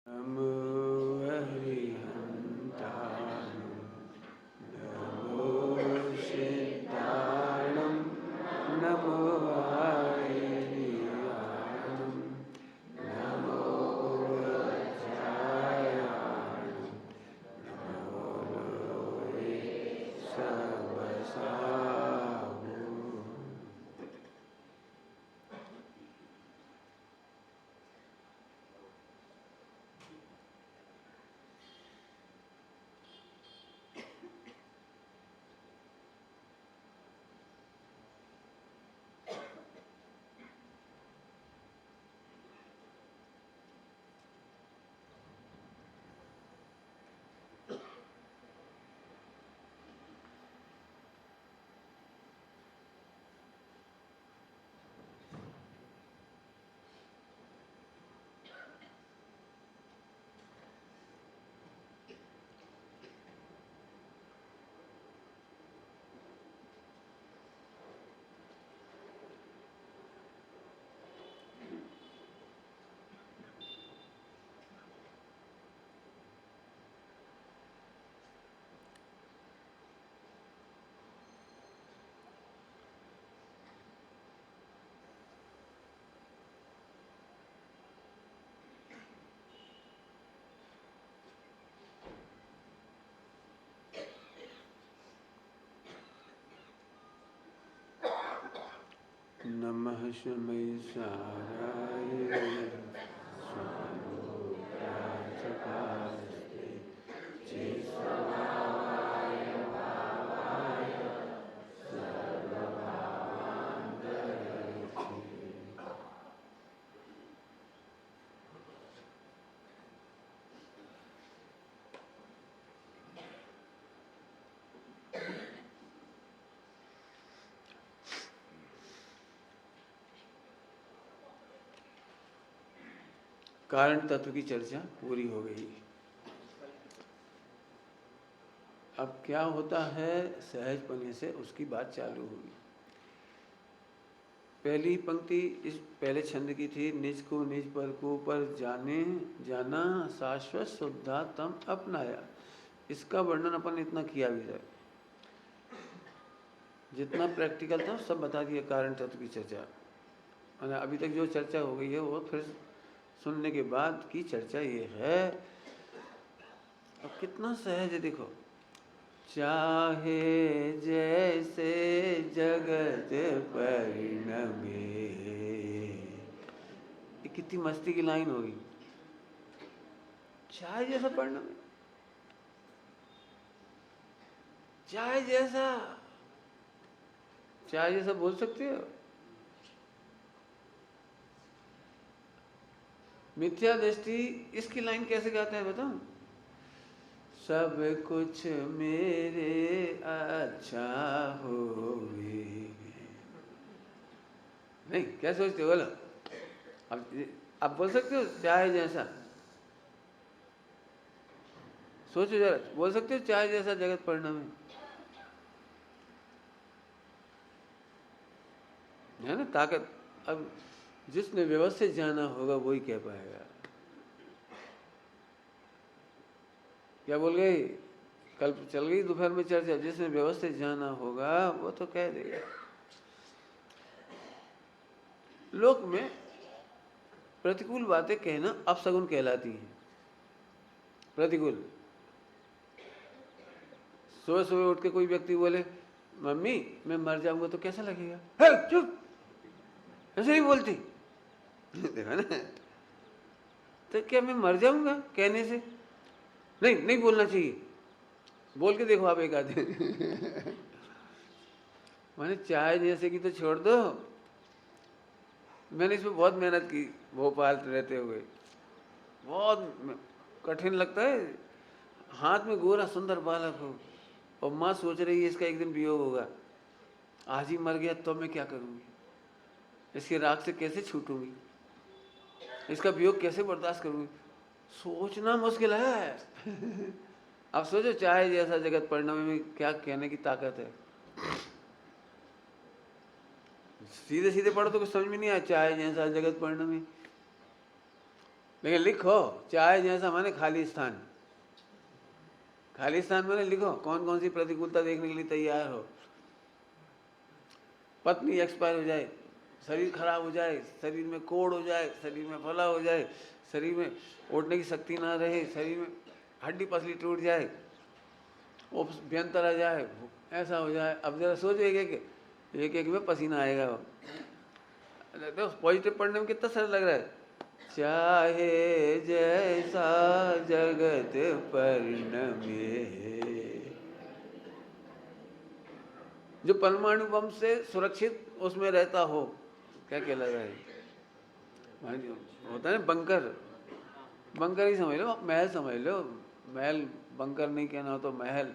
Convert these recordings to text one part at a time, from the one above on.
नमो हरिहन्ताणं नमो सिद्धाणं नमो वायुयाणं नमो वज्रायाणं नमो लोहे सबसाहु। नमः शमैसाराय स्वानोराजकास्ते चेस्वभावाय भावाय सर्वभावान्तरक्षे। कारण तत्व की चर्चा पूरी हो गई। अब क्या होता है, सहज पने से उसकी बात चालू होगी। पहली पंक्ति इस पहले छंद की थी, निज को निज पर को पर जाने जाना शाश्वत शुद्धा तम अपनाया। इसका वर्णन अपन इतना किया भी है, जितना प्रैक्टिकल था सब बता दिया। कारण तत्व की चर्चा और अभी तक जो चर्चा हो गई है वो फिर सुनने के बाद की चर्चा ये है। अब कितना सहज है देखो, चाहे जैसे जगत परिणमे। ये कितनी मस्ती की लाइन होगी, चाहे जैसा परिणमे, चाहे जैसा। चाहे जैसा बोल सकते हो। मिथ्या दृष्टि इसकी लाइन कैसे गाता है बताओ, सब कुछ मेरे अच्छा होवे। नहीं, क्या सोचते हो बोलो। अब आप बोल सकते हो चाहे जैसा, सोचो जरा, बोल सकते हो चाहे जैसा जगत परिणम है ना ताकत। अब जिसने व्यवस्थित जाना होगा वही कह पाएगा। क्या बोल गई, कल चल गई दोपहर में चर्चा, जिसने व्यवस्थित जाना होगा वो तो कह देगा। लोक में प्रतिकूल बातें कहना अपशगुन कहलाती हैं। प्रतिकूल, सुबह सुबह उठ के कोई व्यक्ति बोले मम्मी मैं मर जाऊंगा तो कैसा लगेगा, है चुप, ऐसे नहीं बोलती। देखा ना, तो क्या मैं मर जाऊंगा कहने से? नहीं नहीं बोलना चाहिए, बोल के देखो आप एक आधे। मैंने चाय जैसे की तो छोड़ दो, मैंने इसमें बहुत मेहनत की भोपाल रहते हुए, बहुत कठिन लगता है। हाथ में गोरा सुंदर बालक हो और माँ सोच रही है इसका एक दिन वियोग होगा, आज ही मर गया तो मैं क्या करूंगी, इसके राग से कैसे छूटूंगी, इसका वियोग कैसे बर्दाश्त करूंगी, सोचना मुश्किल है। अब सोचो चाहे जैसा जगत परिणम में क्या कहने की ताकत है। सीधे सीधे पढ़ो तो कुछ समझ में नहीं आया, चाहे जैसा जगत परिणमी। लेकिन लिखो चाय जैसा माने खाली स्थान। खाली स्थान मैंने लिखो कौन कौन सी प्रतिकूलता देखने के लिए तैयार हो। पत्नी एक्सपायर हो जाए, शरीर खराब हो जाए, शरीर में कोड़ हो जाए, शरीर में फला हो जाए, शरीर में उठने की शक्ति ना रहे, शरीर में हड्डी पसली टूट जाए, अभ्यंतर आ जाए, ऐसा हो जाए। अब जरा सोचो एक एक में पसीना आएगा। तो पॉजिटिव पढ़ने में कितना सरल लग रहा है। चाहे जैसा जगत परिणमे, जो परमाणु बम से सुरक्षित उसमें रहता हो, क्या कहलाता है, होता है ना बंकर। बंकर ही समझ लो, महल समझ लो, महल बंकर नहीं कहना हो तो महल।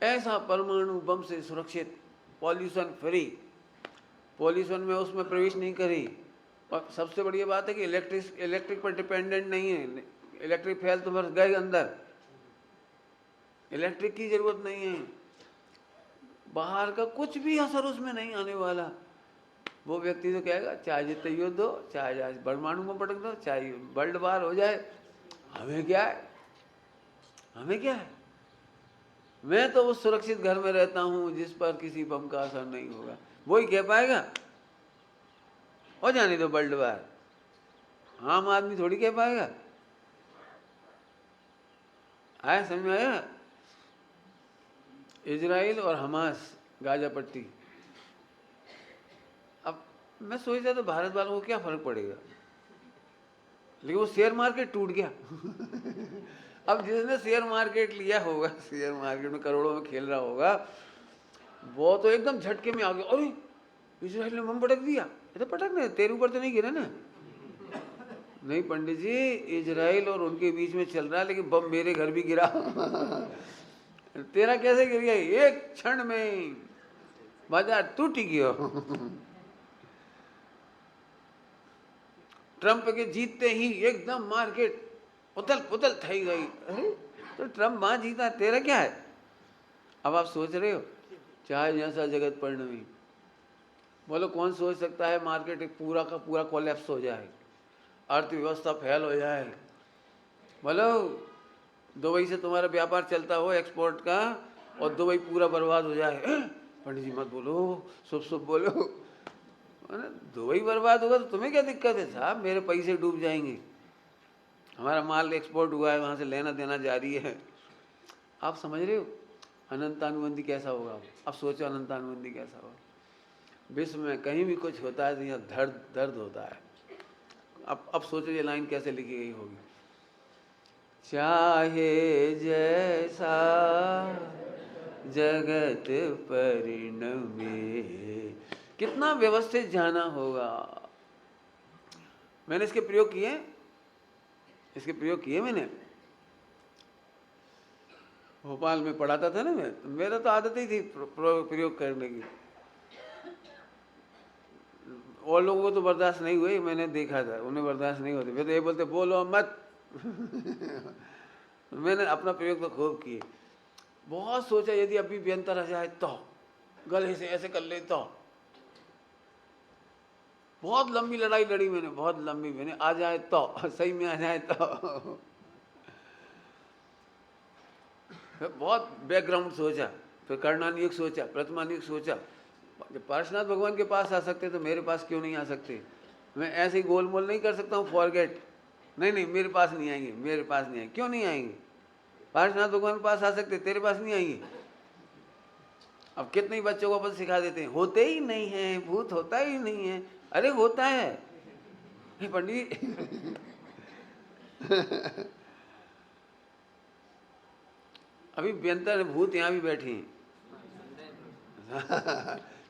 ऐसा परमाणु बम से सुरक्षित, पॉल्यूशन फ्री, पॉल्यूशन में उसमें प्रवेश नहीं करी। और सबसे बढ़िया बात है कि इलेक्ट्रिक पर डिपेंडेंट नहीं है। इलेक्ट्रिक फैल तो बस गए अंदर, इलेक्ट्रिक की जरूरत नहीं है, बाहर का कुछ भी असर उसमें नहीं आने वाला। वो व्यक्ति तो कहेगा चाहे जितने युद्ध हो, चाहे आज परमाणु में पटक दो, चाहे वर्ल्ड वार हो जाए, हमें क्या है, हमें क्या है। मैं तो उस सुरक्षित घर में रहता हूं जिस पर किसी बम का असर नहीं होगा, वही कह पाएगा। हो जाने दो वर्ल्ड वार, आम आदमी थोड़ी कह पाएगा। आया समझ में आया। इजराइल और हमास, गाजा पट्टी। अब मैं सोचता तो भारत वालों को क्या फर्क पड़ेगा, लेकिन वो शेयर मार्केट टूट गया। अब जिसने शेयर मार्केट लिया होगा, शेयर मार्केट में करोड़ों में खेल रहा होगा, वो तो एकदम झटके में आ गया, अरे इजराइल ने बम पटक दिया। ये तो पटकने, तेरे ऊपर तो नहीं गिरा ना। नहीं पंडित जी, इजराइल और उनके बीच में चल रहा है, लेकिन बम मेरे घर भी गिरा। तेरा कैसे गिर गया, एक क्षण में बाजार टूट गया। ट्रंप के जीतते ही एकदम मार्केट उथल पुथल थई गई। अरे तो ट्रंप वहां जीता, तेरा क्या है। अब आप सोच रहे हो चाहे जैसा जगत परिणमी, बोलो कौन सोच सकता है मार्केट एक पूरा का पूरा कोलैप्स हो जाए, अर्थव्यवस्था फेल हो जाए। बोलो दुबई से तुम्हारा व्यापार चलता हो एक्सपोर्ट का, और दुबई पूरा बर्बाद हो जाए। पंडित जी मत बोलो, शुभ शुभ बोलो। दुबई बर्बाद होगा तो तुम्हें क्या दिक्कत है साहब, मेरे पैसे डूब जाएंगे, हमारा माल एक्सपोर्ट हुआ है, वहाँ से लेना देना जारी है। आप समझ रहे हो अनंतानुबंधी कैसा होगा। अब सोचो अनंतानुबंधी कैसा होगा। विश्व में कहीं भी कुछ होता है तो यहाँ दर्द दर्द होता है। अब सोचो ये लाइन कैसे लिखी गई होगी। चाहे जैसा जगत परिणमे, कितना व्यवस्थित जाना होगा। मैंने इसके प्रयोग किए मैंने भोपाल में पढ़ाता था ना मैं, तो मेरा तो आदत ही थी प्रयोग करने की। और लोगों को तो बर्दाश्त नहीं हुई, मैंने देखा था उन्हें बर्दाश्त नहीं होते, वे तो ये बोलते बोलो मत। मैंने अपना प्रयोग तो खूब किए, बहुत सोचा यदि अभी व्यंतर आ जाए तो, गले से ऐसे कर ले तो। बहुत लंबी लड़ाई लड़ी मैंने, बहुत लंबी, मैंने आ जाए तो, सही में आ जाए तो। बहुत बैकग्राउंड सोचा, फिर कर्णानियुक्त सोचा, प्रतिमानियुक्त सोचा। जब पार्श्वनाथ भगवान के पास आ सकते तो मेरे पास क्यों नहीं आ सकते। मैं ऐसे ही गोल मोल नहीं कर सकता हूँ फॉरगेट, नहीं मेरे पास नहीं आएंगे, मेरे पास नहीं आएंगे। क्यों नहीं आएंगे, पार्श्वनाथ भगवान के पास आ सकते, तेरे पास नहीं आएंगे। अब कितने ही बच्चों को अपन सिखा देते हैं, होते ही नहीं है, भूत होता ही नहीं है। अरे होता है पंडित। अभी व्यंतर भूत यहाँ भी बैठे हैं।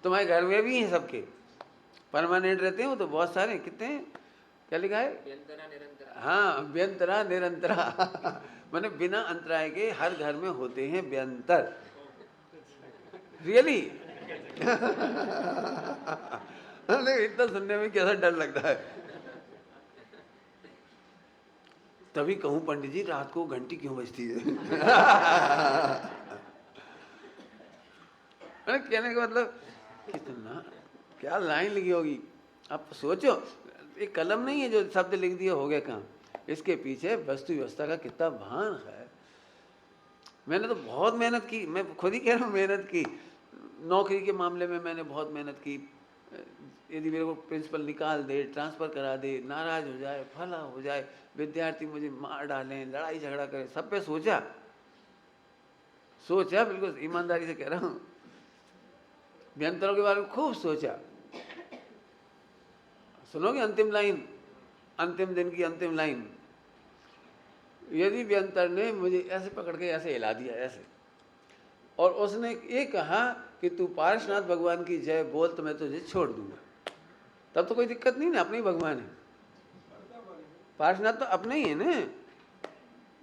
तुम्हारे घर में भी हैं सबके, परमानेंट रहते हैं वो तो बहुत सारे, कितने हैं, क्या लिखा है, हाँ व्यंतरा निरंतरा। मैंने बिना अंतराय के हर घर में होते हैं व्यंतर। रियली। इतना सुनने में कैसा डर लगता है। तभी कहूं पंडित जी रात को घंटी क्यों बजती है। कहने का मतलब कितना क्या लाइन लिखी होगी। आप सोचो, एक कलम नहीं है जो शब्द लिख दिया हो गया काम। इसके पीछे वस्तु व्यवस्था का कितना भान है। मैंने तो बहुत मेहनत की, मैं खुद ही कह रहा हूँ मेहनत की। नौकरी के मामले में मैंने बहुत मेहनत की। यदि मेरे को प्रिंसिपल निकाल दे, ट्रांसफ़र करा दे, नाराज़ हो जाए, फला हो जाए, विद्यार्थी मुझे मार डालें, लड़ाई झगड़ा करें, सब पे सोचा बिल्कुल ईमानदारी से कह रहा हूँ। व्यंतरों के बारे में खूब सोचा। सुनोगे अंतिम लाइन, अंतिम दिन की अंतिम लाइन, यदि व्यंतर ने मुझे ऐसे पकड़ के ऐसे हिला दिया ऐसे, और उसने ये कहा कि तू पार्श्वनाथ भगवान की जय बोल तो मैं तुझे छोड़ दूंगा, तब तो कोई दिक्कत नहीं ना, अपने ही भगवान है। पार्श्वनाथ तो अपने ही है ना,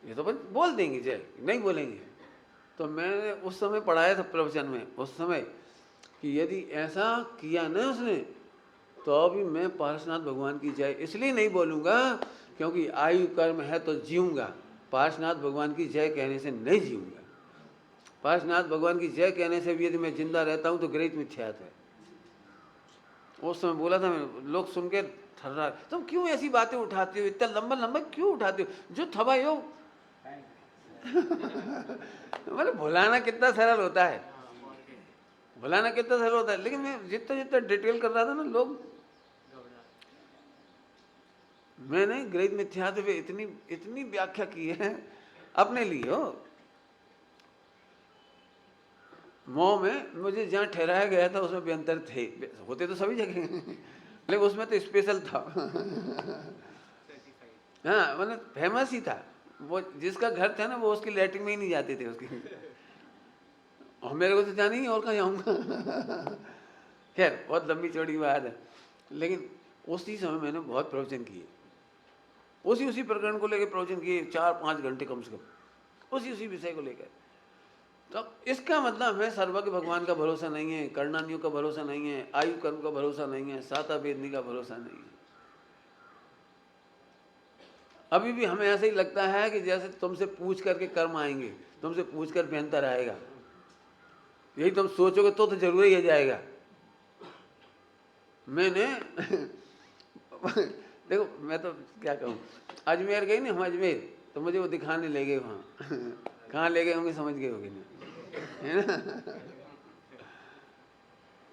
ये तो बस बोल देंगे जय, नहीं बोलेंगे। तो मैंने उस समय पढ़ाया था प्रवचन में उस समय कि यदि ऐसा किया ना उसने तो अभी मैं पार्श्वनाथ भगवान की जय इसलिए नहीं बोलूँगा क्योंकि आयु कर्म है तो जीऊँगा, पार्श्वनाथ भगवान की जय कहने से नहीं जीऊँगा। पार्श्वनाथ भगवान की जय कहने से भी यदि मैं जिंदा रहता हूँ तो ग्रहित मिथ्यात्व है। उस समय बोला था मैं, लोग सुन के थर्रा, तुम क्यों ऐसी बातें उठाते हो, इतना लंबा लंबा क्यों उठाते हो, जो थवाई हो। मतलब भुलाना कितना सरल होता है, भुलाना कितना सरल होता है, लेकिन मैं जितना जितना डिटेल कर रहा था ना, लोग, मैंने ग्रहित मिथ्यात्व पे इतनी इतनी व्याख्या की है अपने लिए हो। मोह में मुझे जहाँ ठहराया गया था उसमें व्यंतर थे, होते तो सभी जगह लेकिन उसमें तो स्पेशल था। हाँ मतलब फेमस ही था वो, जिसका घर था ना वो उसकी लैट्रिन में ही नहीं जाते थे उसकी, और मेरे को तो जाना ही, और कहाँ जाऊँगा। खैर बहुत लंबी चौड़ी बात है, लेकिन उसी समय मैंने बहुत प्रवचन किए, उसी प्रकरण को लेकर प्रवचन किए 4-5 घंटे कम से कम, उसी विषय को लेकर। तो इसका मतलब है सर्वज्ञ भगवान का भरोसा नहीं है, कर्णानियों का भरोसा नहीं है, आयु कर्म का भरोसा नहीं है, साता वेदनी का भरोसा नहीं है। अभी भी हमें ऐसे ही लगता है कि जैसे तुमसे पूछ करके कर्म आएंगे, तुमसे पूछ कर बेहतर आएगा, यही तुम सोचोगे तो जरूर ही जाएगा। मैंने देखो मैं तो क्या कहूँ, अजमेर गई ना हम, अजमेर तो मुझे वो दिखाने ले गए वहाँ। कहाँ ले गए होंगे समझ गए होंगे ना, है ना।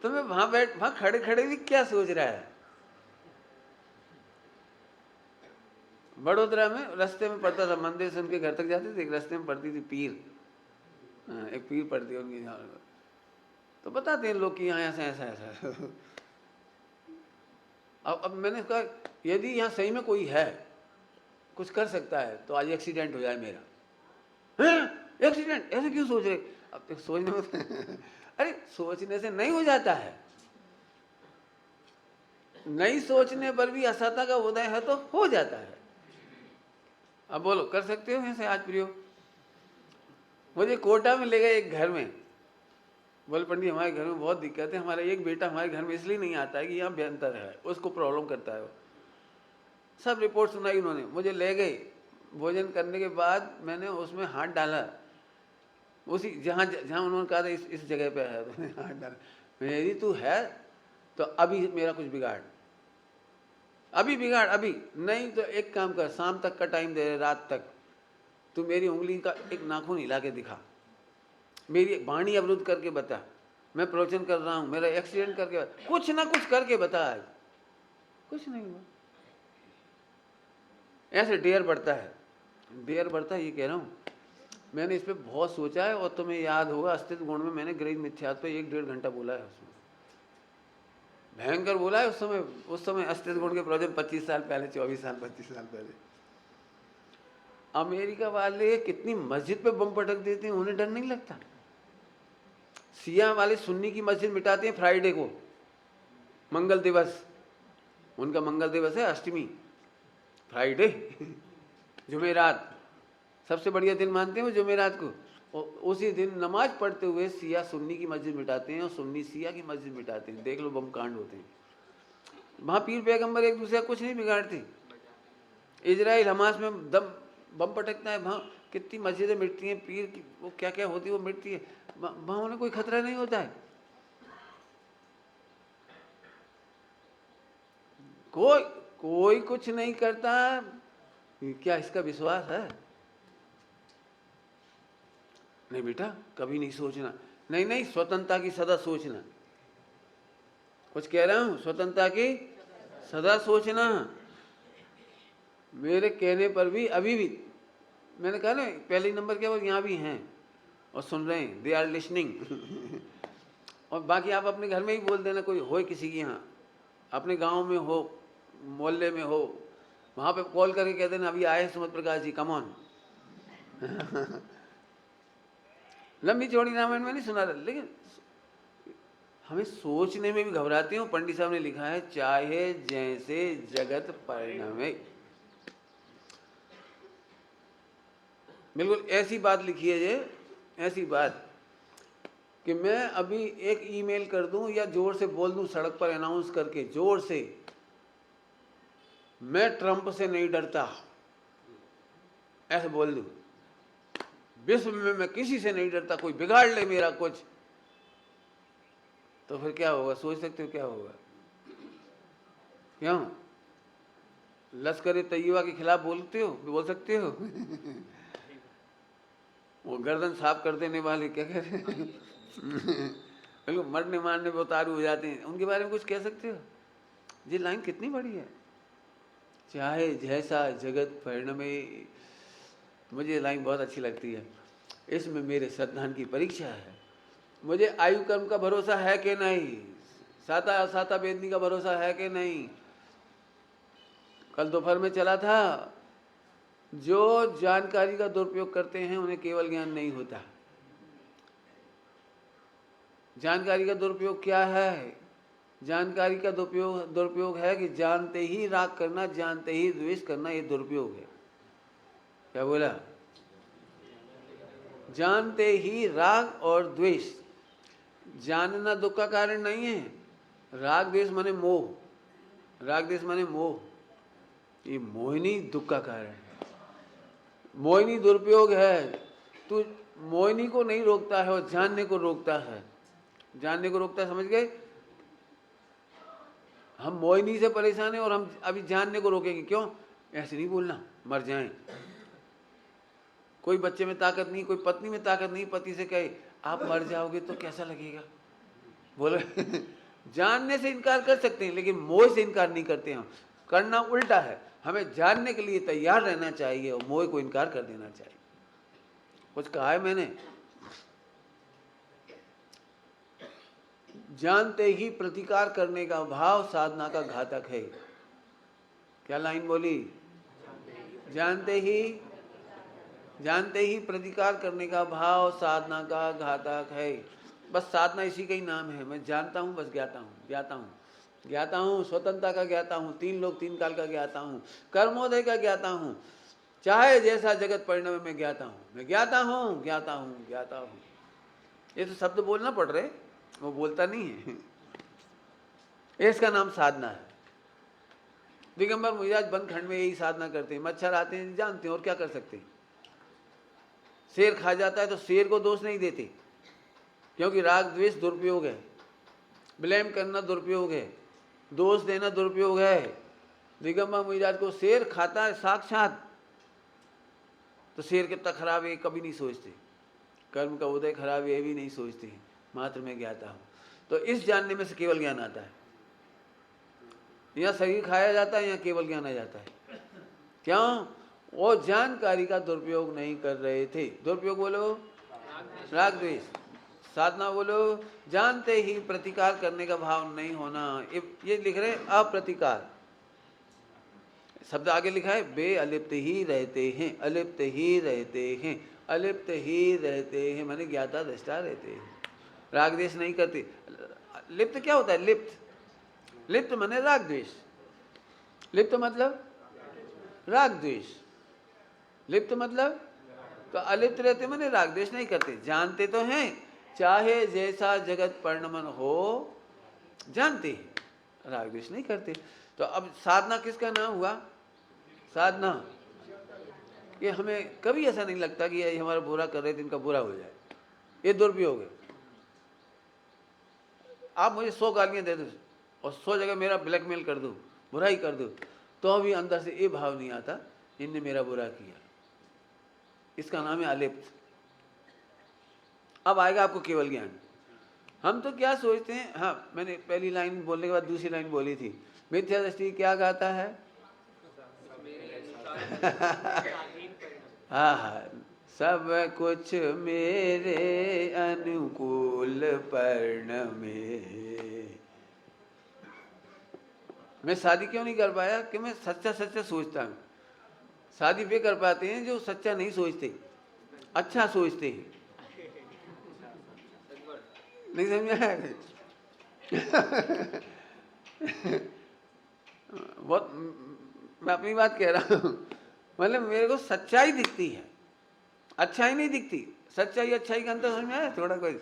तो मैं वहाँ खड़े खड़े भी क्या सोच रहा है। बड़ोदरा में रास्ते में पड़ता था, मंदिर से उनके घर तक जाते थे, एक रास्ते में पड़ती थी पीर, एक पीर पड़ती है उनकी, तो बताते हैं लोग कि यहाँ ऐसा ऐसा ऐसा। अब मैंने कहा यदि यहाँ सही में कोई है कुछ कर सकता है तो आज एक्सीडेंट हो जाए मेरा। एक्सीडेंट ऐसे क्यों सोच रहे, अब तक सोचने में अरे सोचने से नहीं हो जाता है, नहीं सोचने पर भी असता का उदय है तो हो जाता है। अब बोलो कर सकते हो ऐसे आज प्रयोग। मुझे कोटा में ले गए एक घर में, बोले पंडित हमारे घर में बहुत दिक्कत है, हमारा एक बेटा हमारे घर में इसलिए नहीं आता है कि यहाँ भयंतर है, उसको प्रॉब्लम करता है वो। सब रिपोर्ट सुनाई उन्होंने, मुझे ले गए, भोजन करने के बाद मैंने उसमें हाथ डाला, उसी जहाँ जहाँ उन्होंने कहा था इस जगह पे है, तो मैंने हाथ डाला। यदि तू है तो अभी मेरा कुछ बिगाड़, अभी बिगाड़, अभी नहीं तो एक काम कर, शाम तक का टाइम दे, रात तक तू मेरी उंगली का एक नाखून हिला के दिखा, मेरी वाणी अवरुद्ध करके बता, मैं प्रवचन कर रहा हूँ, मेरा एक्सीडेंट करके बता, कुछ ना कुछ करके बता। आज कुछ नहीं हुआ, ऐसे डेयर बढ़ता है, डेयर बढ़ता है, ये कह रहा हूँ। मैंने इस पर बहुत सोचा है, और तुम्हें याद होगा अस्तित्व गुण में मैंने ग्रहित मिथ्यात्व पे 1-1.5 घंटा बोला है, उसमें भयंकर बोला है। उस समय अस्तित्व गुण के प्रवचन 25 साल पहले, 24 साल 25 साल पहले। अमेरिका वाले कितनी मस्जिद पे बम पटक देते हैं, उन्हें डर नहीं लगता। सिया वाले सुन्नी की मस्जिद मिटाते हैं फ्राइडे को, मंगल दिवस, उनका मंगल दिवस है अष्टमी, फ्राइडे जुमेरात सबसे बढ़िया दिन मानते हैं वो जुमेरात को, और उसी दिन नमाज पढ़ते हुए सिया सुन्नी की मस्जिद मिटाते हैं और सुन्नी सिया की मस्जिद मिटाते हैं। देख लो बम कांड होते हैं वहाँ। पीर पैगंबर एक दूसरे का कुछ नहीं बिगाड़ते। इजराइल हमास में दम बम पटकता है, वहाँ कितनी मस्जिदें मिटती हैं, पीर की वो क्या क्या होती है वो मिटती है, वहाँ उन्हें कोई खतरा नहीं होता है। कोई कोई कुछ नहीं करता। क्या इसका विश्वास है? नहीं बेटा, कभी नहीं सोचना। नहीं नहीं, स्वतंत्रता की सदा सोचना। कुछ कह रहा हूं, स्वतंत्रता की सदा सोचना। मेरे कहने पर भी अभी भी मैंने कहा ना, पहले नंबर के बाद यहाँ भी हैं और सुन रहे हैं, दे आर लिसनिंग। और बाकी आप अपने घर में ही बोल देना, कोई हो किसी के यहाँ, अपने गांव में हो, मोहल्ले में हो, वहाँ पे कॉल करके कह देना अभी आए सुमत प्रकाश जी, कम ऑन। लंबी चौड़ी रामायण में नहीं सुना रहा, लेकिन हमें सोचने में भी घबराते हो। पंडित साहब ने लिखा है, चाहे जैसे जगत परिणमे। बिल्कुल ऐसी बात लिखी है ये, ऐसी बात कि मैं अभी एक ईमेल कर दूं या जोर से बोल दूं सड़क पर अनाउंस करके, जोर से, मैं ट्रंप से नहीं डरता, ऐसे बोल दूं, विश्व में मैं किसी से नहीं डरता, कोई बिगाड़ ले मेरा कुछ, तो फिर क्या होगा? सोच सकते हो क्या होगा? क्यों लश्कर तैयबा के खिलाफ बोलते हो, बोल सकते हो? वो गर्दन साफ कर देने वाले क्या कह रहे हैं? बिल्कुल मरने मारने पे उतारू हो जाते हैं, उनके बारे में कुछ कह सकते हो? ये लाइन कितनी बड़ी है, चाहे जैसा जगत परिणमे। मुझे लाइन बहुत अच्छी लगती है। इसमें मेरे सद्धान की परीक्षा है, मुझे आयु कर्म का भरोसा है कि नहीं, साता असाता वेदनी का भरोसा है कि नहीं। कल दोपहर में चला था, जो जानकारी का दुरुपयोग करते हैं उन्हें केवल ज्ञान नहीं होता। जानकारी का दुरुपयोग क्या है? जानकारी का दुरुपयोग है कि जानते ही राग करना, जानते ही द्वेष करना, ये दुरुपयोग है। क्या बोला? जानते ही राग और द्वेष। जानना दुख का कारण नहीं है। राग द्वेष माने मोह, राग द्वेष माने मोह, ये मोहिनी दुख का कारण है, मोहिनी दुरुपयोग है। तू मोहिनी को नहीं रोकता है और जानने को रोकता है, जानने को रोकता है, समझ गए? हम मोहिनी से परेशान हैं और हम अभी जानने को रोकेंगे। क्यों? ऐसे नहीं बोलना, मर जाएं। कोई बच्चे में ताकत नहीं, कोई पत्नी में ताकत नहीं, पति से कहे आप मर जाओगे तो कैसा लगेगा? बोले जानने से इनकार कर सकते हैं, लेकिन मोह से इनकार नहीं करते हम। करना उल्टा है, हमें जानने के लिए तैयार रहना चाहिए और मोह को इनकार कर देना चाहिए। कुछ कहा है मैंने? जानते ही प्रतिकार करने का भाव साधना का घातक है। क्या लाइन बोली? जानते ही प्रतिकार करने का भाव साधना का घातक है। बस साधना इसी का ही नाम है। मैं जानता हूँ, बस ज्ञाता हूँ, स्वतंत्रता का ज्ञाता हूँ, तीन लोक तीन काल का ज्ञाता हूँ, कर्मोदय का ज्ञाता हूँ, चाहे जैसा जगत परिणमे में ज्ञाता हूँ। मैं ज्ञाता हूँ। ये तो शब्द बोलना पड़ रहे, वो बोलता नहीं है। इसका नाम साधना है। दिगंबर मुनिराज वन खंड में यही साधना करते हैं। मच्छर आते हैं, जानते हैं, और क्या कर सकते हैं? शेर खा जाता है तो शेर को दोष नहीं देते, क्योंकि राग द्वेष दुरुपयोग है, ब्लेम करना दुरुपयोग है, दोष देना दुरुपयोग है। दिगंबर मुनिराज को शेर खाता है साक्षात, तो शेर कितना खराब है कभी नहीं सोचते, कर्म का उदय खराब है भी नहीं सोचते, मात्र मैं ज्ञाता हूँ। तो इस जानने में से केवल ज्ञान आता है। यहाँ शरीर खाया जाता है, यहाँ केवल ज्ञान आ जाता है। क्यों? वो जानकारी का दुरुपयोग नहीं कर रहे थे। दुरुपयोग बोलो राग द्वेष। साधना बोलो जानते ही प्रतिकार करने का भाव नहीं होना। ये लिख रहे अप्रतिकार, शब्द आगे लिखा है, बे अलिप्त ही रहते हैं, अलिप्त ही रहते हैं, अलिप्त ही रहते हैं, माने ज्ञाता दृष्टा रहते हैं, राग द्वेष नहीं करते। लिप्त क्या होता है? लिप्त माने राग द्वेष, लिप्त मतलब राग द्वेष, लिप्त मतलब तो अलिप्त रहते माने राग द्वेष नहीं करते। जानते तो हैं, चाहे जैसा जगत परिणमन हो, जानते हैं, राग द्वेष नहीं करते। तो अब साधना किसका नाम हुआ? साधना। ये हमें कभी ऐसा नहीं लगता कि ये हमारा बुरा कर रहे थे, इनका बुरा हो जाए, ये दुरुपयोग है। आप मुझे 100 गालियां दे दो और 100 जगह मेरा ब्लैकमेल कर दो, बुराई कर दो, तो अभी अंदर से ये भाव नहीं आता इनने मेरा बुरा किया। इसका नाम है अलिप्त। अब आएगा आपको केवल ज्ञान। हम तो क्या सोचते हैं, हाँ मैंने पहली लाइन बोलने के बाद दूसरी लाइन बोली थी, मिथ्या दृष्टि क्या गाता है? हाँ हाँ, सब कुछ मेरे अनुकूल परिणमे। मैं शादी क्यों नहीं कर पाया? कि मैं सच्चा सच्चा सोचता हूँ। शादी वे कर पाते हैं जो सच्चा नहीं सोचते, अच्छा सोचते हैं। नहीं समझा? बहुत, मैं अपनी बात कह रहा हूँ। मतलब मेरे को सच्चाई दिखती है, अच्छाई नहीं दिखती। सच्चाई अच्छाई का अंतर समझ में आया थोड़ा? कोई,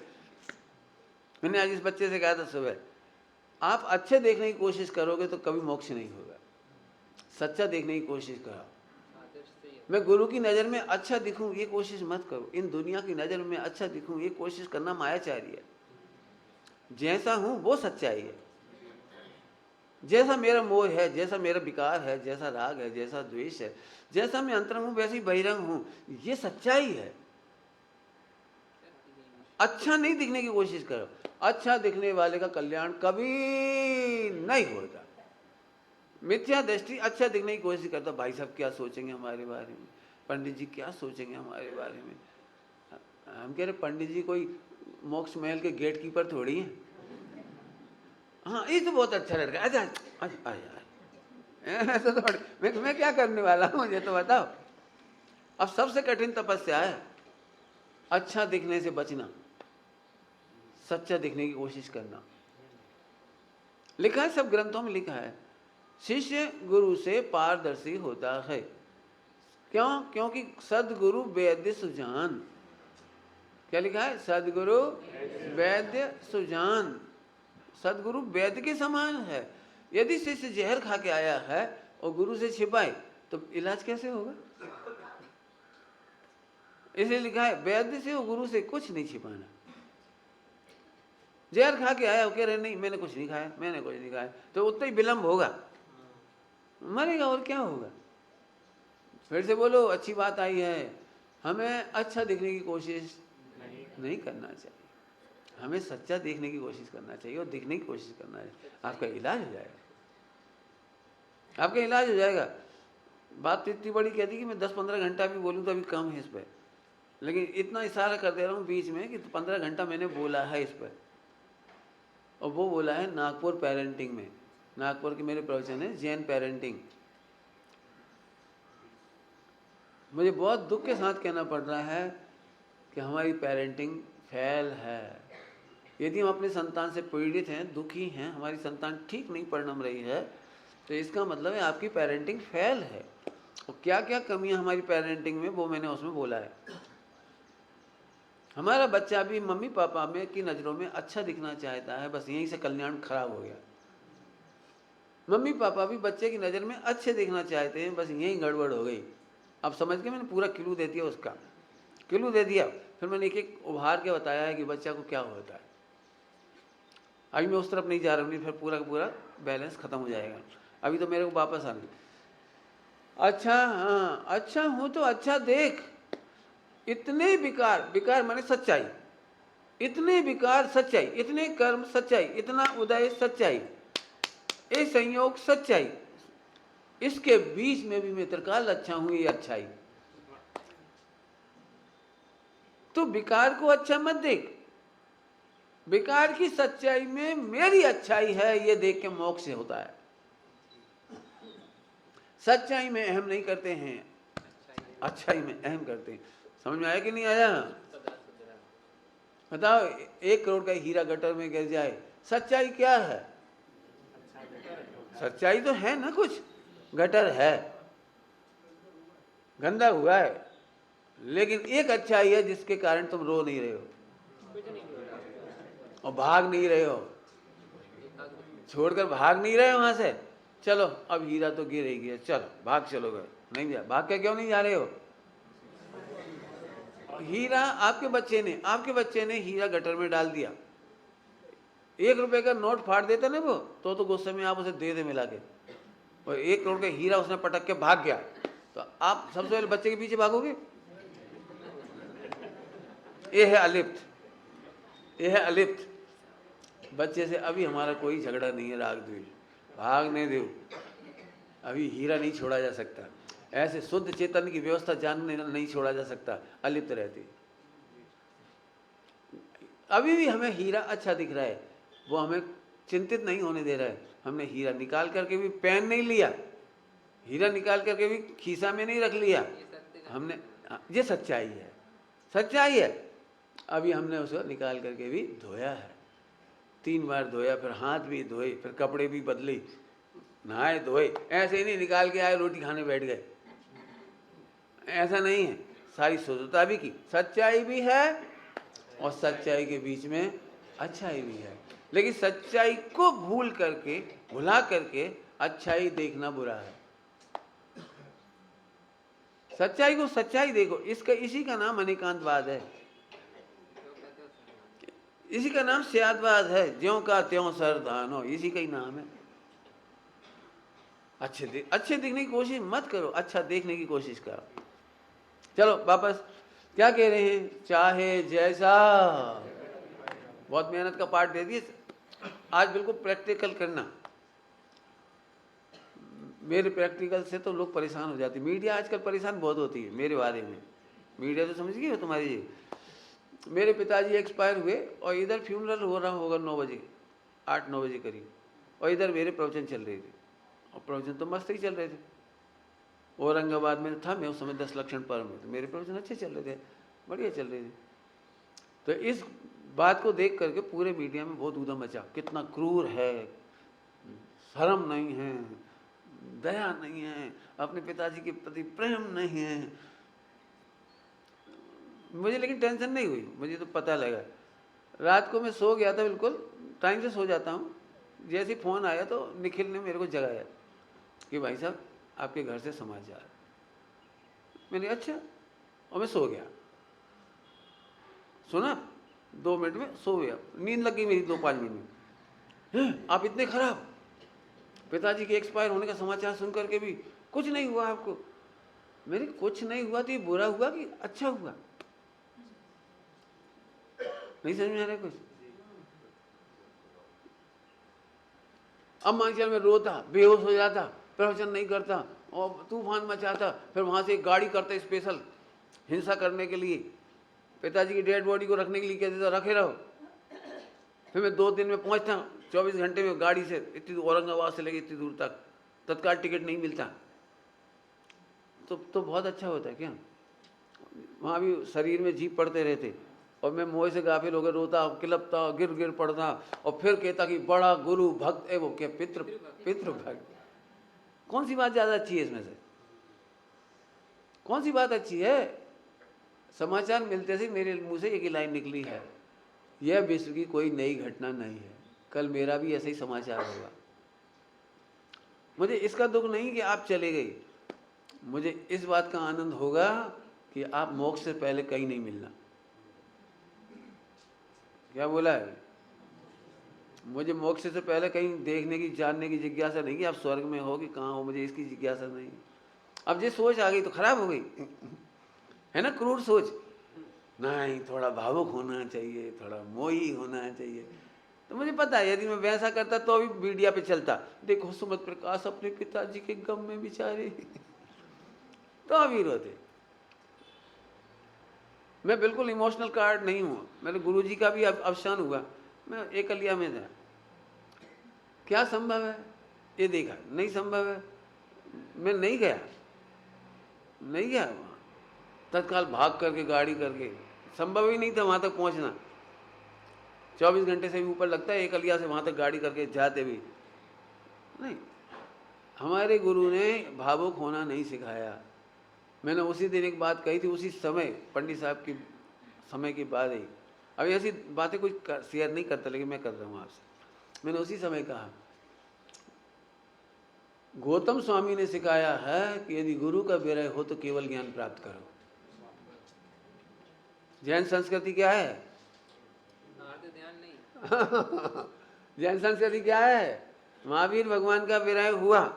मैंने आज इस बच्चे से कहा था सुबह, आप अच्छे देखने की कोशिश करोगे तो कभी मोक्ष नहीं होगा। सच्चा देखने की कोशिश करो। मैं गुरु की नज़र में अच्छा दिखूं ये कोशिश मत करो। इन दुनिया की नज़र में अच्छा दिखूं ये कोशिश करना मायाचारी है। जैसा हूं वो सच्चाई है। जैसा मेरा मोह है, जैसा मेरा विकार है, जैसा राग है, जैसा द्वेष है, जैसा मैं अंतरंग हूं वैसे ही बहिरंग हूं, ये सच्चाई है। अच्छा नहीं दिखने की कोशिश करो। अच्छा दिखने वाले का कल्याण कभी नहीं होता। मिथ्या दृष्टि अच्छा दिखने की कोशिश करता, भाई साहब क्या सोचेंगे हमारे बारे में, पंडित जी क्या सोचेंगे हमारे बारे में। हम कह रहे पंडित जी कोई मोक्ष महल के गेट कीपर थोड़ी हैं। हाँ ये तो बहुत अच्छा लड़का, अच्छा अच्छा ऐसा थोड़ी, मैं क्या करने वाला हूँ मुझे तो बताओ। अब सबसे कठिन तपस्या है अच्छा दिखने से बचना, सच्चा दिखने की कोशिश करना। लिखा है, सब ग्रंथों में लिखा है, शिष्य गुरु से पारदर्शी होता है। क्यों? क्योंकि सदगुरु वैद्य सुजान। क्या लिखा है? सदगुरु वैद्य सुजान। सदगुरु वैद्य के समान है। यदि शिष्य जहर खा के आया है और गुरु से छिपाए तो इलाज कैसे होगा? इसलिए लिखा है वैद्य से और गुरु से कुछ नहीं छिपाना। जहर खा के आया, वो कह रहे नहीं मैंने कुछ नहीं खाया, मैंने कुछ नहीं खाया, तो उतना ही विलंब होगा, मरेगा और क्या होगा। फिर से बोलो, अच्छी बात आई है, हमें अच्छा दिखने की कोशिश नहीं करना चाहिए, हमें सच्चा देखने की कोशिश करना चाहिए और दिखने की कोशिश करना चाहिए। आपका इलाज हो जाएगा, आपका इलाज हो जाएगा। बात तो इतनी बड़ी कहती कि मैं 10-15 घंटा भी बोलूँ तो अभी कम है इस पर, लेकिन इतना इशारा कर दे रहा हूँ बीच में कि 15 घंटा मैंने बोला है इस पर। और वो बोला है नागपुर पेरेंटिंग में। नागपुर के मेरे प्रवचन है जैन पेरेंटिंग। मुझे बहुत दुख के साथ कहना पड़ रहा है कि हमारी पेरेंटिंग फेल है। यदि हम अपने संतान से पीड़ित हैं, दुखी हैं, हमारी संतान ठीक नहीं परिणम रही है, तो इसका मतलब है आपकी पेरेंटिंग फेल है। और क्या क्या कमियां हमारी पेरेंटिंग में, वो मैंने उसमें बोला है। हमारा बच्चा भी मम्मी पापा में की नज़रों में अच्छा दिखना चाहता है, बस यहीं से कल्याण खराब हो गया। मम्मी पापा भी बच्चे की नज़र में अच्छे दिखना चाहते हैं, बस यहीं गड़बड़ हो गई। अब समझ के मैंने पूरा क्लू दे दिया, उसका क्लू दे दिया, फिर मैंने एक एक उभार के बताया है कि बच्चा को क्या होता है। अभी मैं उस तरफ नहीं जा रहा हूँ, फिर पूरा का पूरा बैलेंस खत्म हो जाएगा। अभी तो मेरे को वापस आना। अच्छा हाँ, अच्छा हूँ तो अच्छा देख। इतने विकार, विकार माने सच्चाई, इतने विकार सच्चाई, इतने कर्म सच्चाई, इतना उदय सच्चाई, ये संयोग सच्चाई, इसके बीच में भी मैं त्रिकाल अच्छा हूं, ये अच्छाई। तो विकार को अच्छा मत देख, विकार की सच्चाई में मेरी अच्छाई है, ये देख के मोक्ष होता है। सच्चाई में अहम नहीं करते हैं, अच्छाई में अहम करते हैं। समझ में आया कि नहीं आया? बताओ, 1 करोड़ का हीरा गटर में गिर जाए, सच्चाई क्या है? सच्चाई तो है ना, कुछ गटर है, गंदा हुआ है, लेकिन एक अच्छाई है जिसके कारण तुम रो नहीं रहे हो और भाग नहीं रहे हो, छोड़कर भाग नहीं रहे हो वहां से। चलो अब हीरा तो गिर ही गया, चलो भाग चलोगे, नहीं जा, भाग के क्यों नहीं जा रहे हो? हीरा आपके बच्चे ने हीरा गटर में डाल दिया। 1 रुपए का नोट फाड़ देता ना वो, तो गुस्से में आप उसे दे दे मिला के, और 1 करोड़ का हीरा उसने पटक के भाग गया। तो आप सबसे पहले बच्चे के पीछे भागोगे। ये है अलिप्त, ये है अलिप्त। बच्चे से अभी हमारा कोई झगड़ा नहीं है, राग द्वेष, भागने दो, अभी हीरा नहीं छोड़ा जा सकता। ऐसे शुद्ध चेतन की व्यवस्था जानने नहीं छोड़ा जा सकता, अलिप्त रहते। अभी भी हमें हीरा अच्छा दिख रहा है, वो हमें चिंतित नहीं होने दे रहा है। हमने हीरा निकाल करके भी पेन नहीं लिया, हीरा निकाल करके भी खीसा में नहीं रख लिया हमने। ये सच्चाई है, सच्चाई है। अभी हमने उसको निकाल करके भी धोया है, 3 बार धोया, फिर हाथ भी धोए, फिर कपड़े भी बदले, नहाए धोए। ऐसे ही नहीं निकाल के आए रोटी खाने बैठ गए, ऐसा नहीं है। सारी शुद्धता भी की, सच्चाई भी है और सच्चाई के बीच में अच्छाई भी है। लेकिन सच्चाई को भूल करके, भुला करके अच्छाई देखना बुरा है। सच्चाई को सच्चाई देखो, इसका इसी का नाम अनेकांतवाद है, इसी का नाम स्यादवाद है। ज्यों का त्यों सर धानो, इसी का ही नाम है। अच्छे दिखने की कोशिश मत करो, अच्छा देखने की कोशिश करो। चलो वापस, क्या कह रहे हैं? चाहे जैसा, बहुत मेहनत का पाठ दे दिए आज, बिल्कुल प्रैक्टिकल करना। मेरे प्रैक्टिकल से तो लोग परेशान हो जाते। मीडिया आजकल परेशान बहुत होती है मेरे बारे में। मीडिया तो समझ गई हो तुम्हारी। मेरे पिताजी एक्सपायर हुए और इधर फ्यूनरल हो रहा होगा 9 बजे, 8-9 बजे करीब, और इधर मेरे प्रवचन चल रहे थे, और प्रवचन तो मस्त ही चल रहे थे। औरंगाबाद में था मैं उस समय 10 लक्षण पर में, तो मेरे प्रवचन अच्छे चल रहे थे, बढ़िया चल रहे थे। तो इस बात को देख करके पूरे मीडिया में बहुत ऊधम मचा, कितना क्रूर है, शर्म नहीं है, दया नहीं है, अपने पिताजी के प्रति प्रेम नहीं है। मुझे लेकिन टेंशन नहीं हुई, मुझे तो पता लगा। रात को मैं सो गया था, बिल्कुल टाइम से सो जाता हूँ। जैसे फ़ोन आया तो निखिल ने मेरे को जगाया कि भाई साहब आपके घर से समाचार। मैंने अच्छा, और मैं सो गया। सुना 2 मिनट में सो गया, नींद लग गई मेरी 2-5 मिनट में। आप इतने खराब, पिताजी के एक्सपायर होने का समाचार सुन करके भी कुछ नहीं हुआ आपको? मेरे कुछ नहीं हुआ तो ये बुरा हुआ कि अच्छा हुआ? नहीं समझ में आ रहा कुछ। अब मान चल मैं रोता, बेहोश हो जाता, प्रवचन नहीं करता और तूफान मचाता, फिर वहां से एक गाड़ी करता स्पेशल हिंसा करने के लिए, पिताजी की डेड बॉडी को रखने के लिए कहते थे रखे रहो। फिर मैं 2 दिन में पहुंचता, 24 घंटे में गाड़ी से इतनी औरंगाबाद से लेके इतनी दूर तक, तत्काल टिकट नहीं मिलता। तो बहुत अच्छा होता है क्या? वहाँ भी शरीर में जीप पड़ते रहते, और मैं मोह से गाफिल होकर रोता, किलपता, गिर गिर पड़ता, और फिर कहता कि बड़ा गुरु भक्त है वो, क्या पितृ भक्त। कौन सी बात ज़्यादा अच्छी है इसमें से? कौन सी बात अच्छी है? समाचार मिलते से मेरे मुंह से एक ही लाइन निकली है, यह विश्व की कोई नई घटना नहीं है, कल मेरा भी ऐसा ही समाचार होगा। मुझे इसका दुख नहीं कि आप चले गए, मुझे इस बात का आनंद होगा कि आप मोक्ष से पहले कहीं नहीं मिलना। क्या बोला है? मुझे मोक्ष से पहले कहीं देखने की, जानने की जिज्ञासा नहीं कि आप स्वर्ग में हो कि कहाँ हो, मुझे इसकी जिज्ञासा नहीं। अब ये सोच आ गई तो खराब हो गई है ना, क्रूर सोच। नहीं, थोड़ा भावुक होना चाहिए, थोड़ा मोही होना चाहिए। तो मुझे पता है यदि मैं वैसा करता तो अभी मीडिया पे चलता, देखो सुमत प्रकाश अपने पिताजी के गम में बेचारे तो अभी रोते। मैं बिल्कुल इमोशनल कार्ड नहीं हूँ। मेरे गुरुजी का भी अवसान हुआ, मैं एकलिया में था। क्या संभव है ये देखा, नहीं संभव है, मैं नहीं गया वहाँ, तत्काल भाग करके गाड़ी करके, संभव ही नहीं था वहाँ तक पहुँचना। 24 घंटे से भी ऊपर लगता है एकलिया से वहाँ तक गाड़ी करके जाते भी नहीं। हमारे गुरु ने भावुक होना नहीं सिखाया। मैंने उसी दिन एक बात कही थी, उसी समय पंडित साहब की समय की बात है। अब ऐसी बातें कुछ शेयर नहीं करता, लेकिन मैं कर रहा हूँ आपसे। मैंने उसी समय कहा, गौतम स्वामी ने सिखाया है कि यदि गुरु का विरह हो तो केवल ज्ञान प्राप्त करो। जैन संस्कृति क्या है? ध्यान नहीं जैन संस्कृति क्या है? महावीर भगवान का विरह हुआ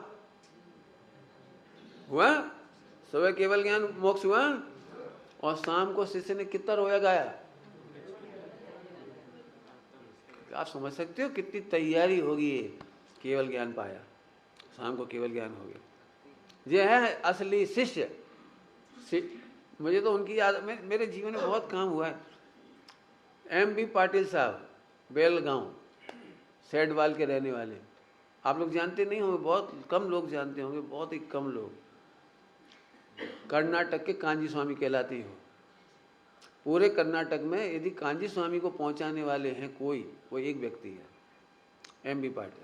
सुबह केवल ज्ञान मोक्ष हुआ और शाम को शिष्य ने कितना रोया गाया। आप समझ सकते हो कितनी तैयारी होगी। ये केवल ज्ञान पाया, शाम को केवल ज्ञान हो गया। ये है असली शिष्य। मुझे तो उनकी याद, मेरे जीवन में बहुत काम हुआ है। M.B. पाटिल साहब, बेलगांव, सैडवाल के रहने वाले, आप लोग जानते नहीं होंगे, बहुत कम लोग जानते होंगे, बहुत ही कम लोग। कर्नाटक के कांजी स्वामी कहलाते हो। पूरे कर्नाटक में यदि कांजी स्वामी को पहुंचाने वाले हैं कोई, वो एक व्यक्ति है, M.B. पाटिल।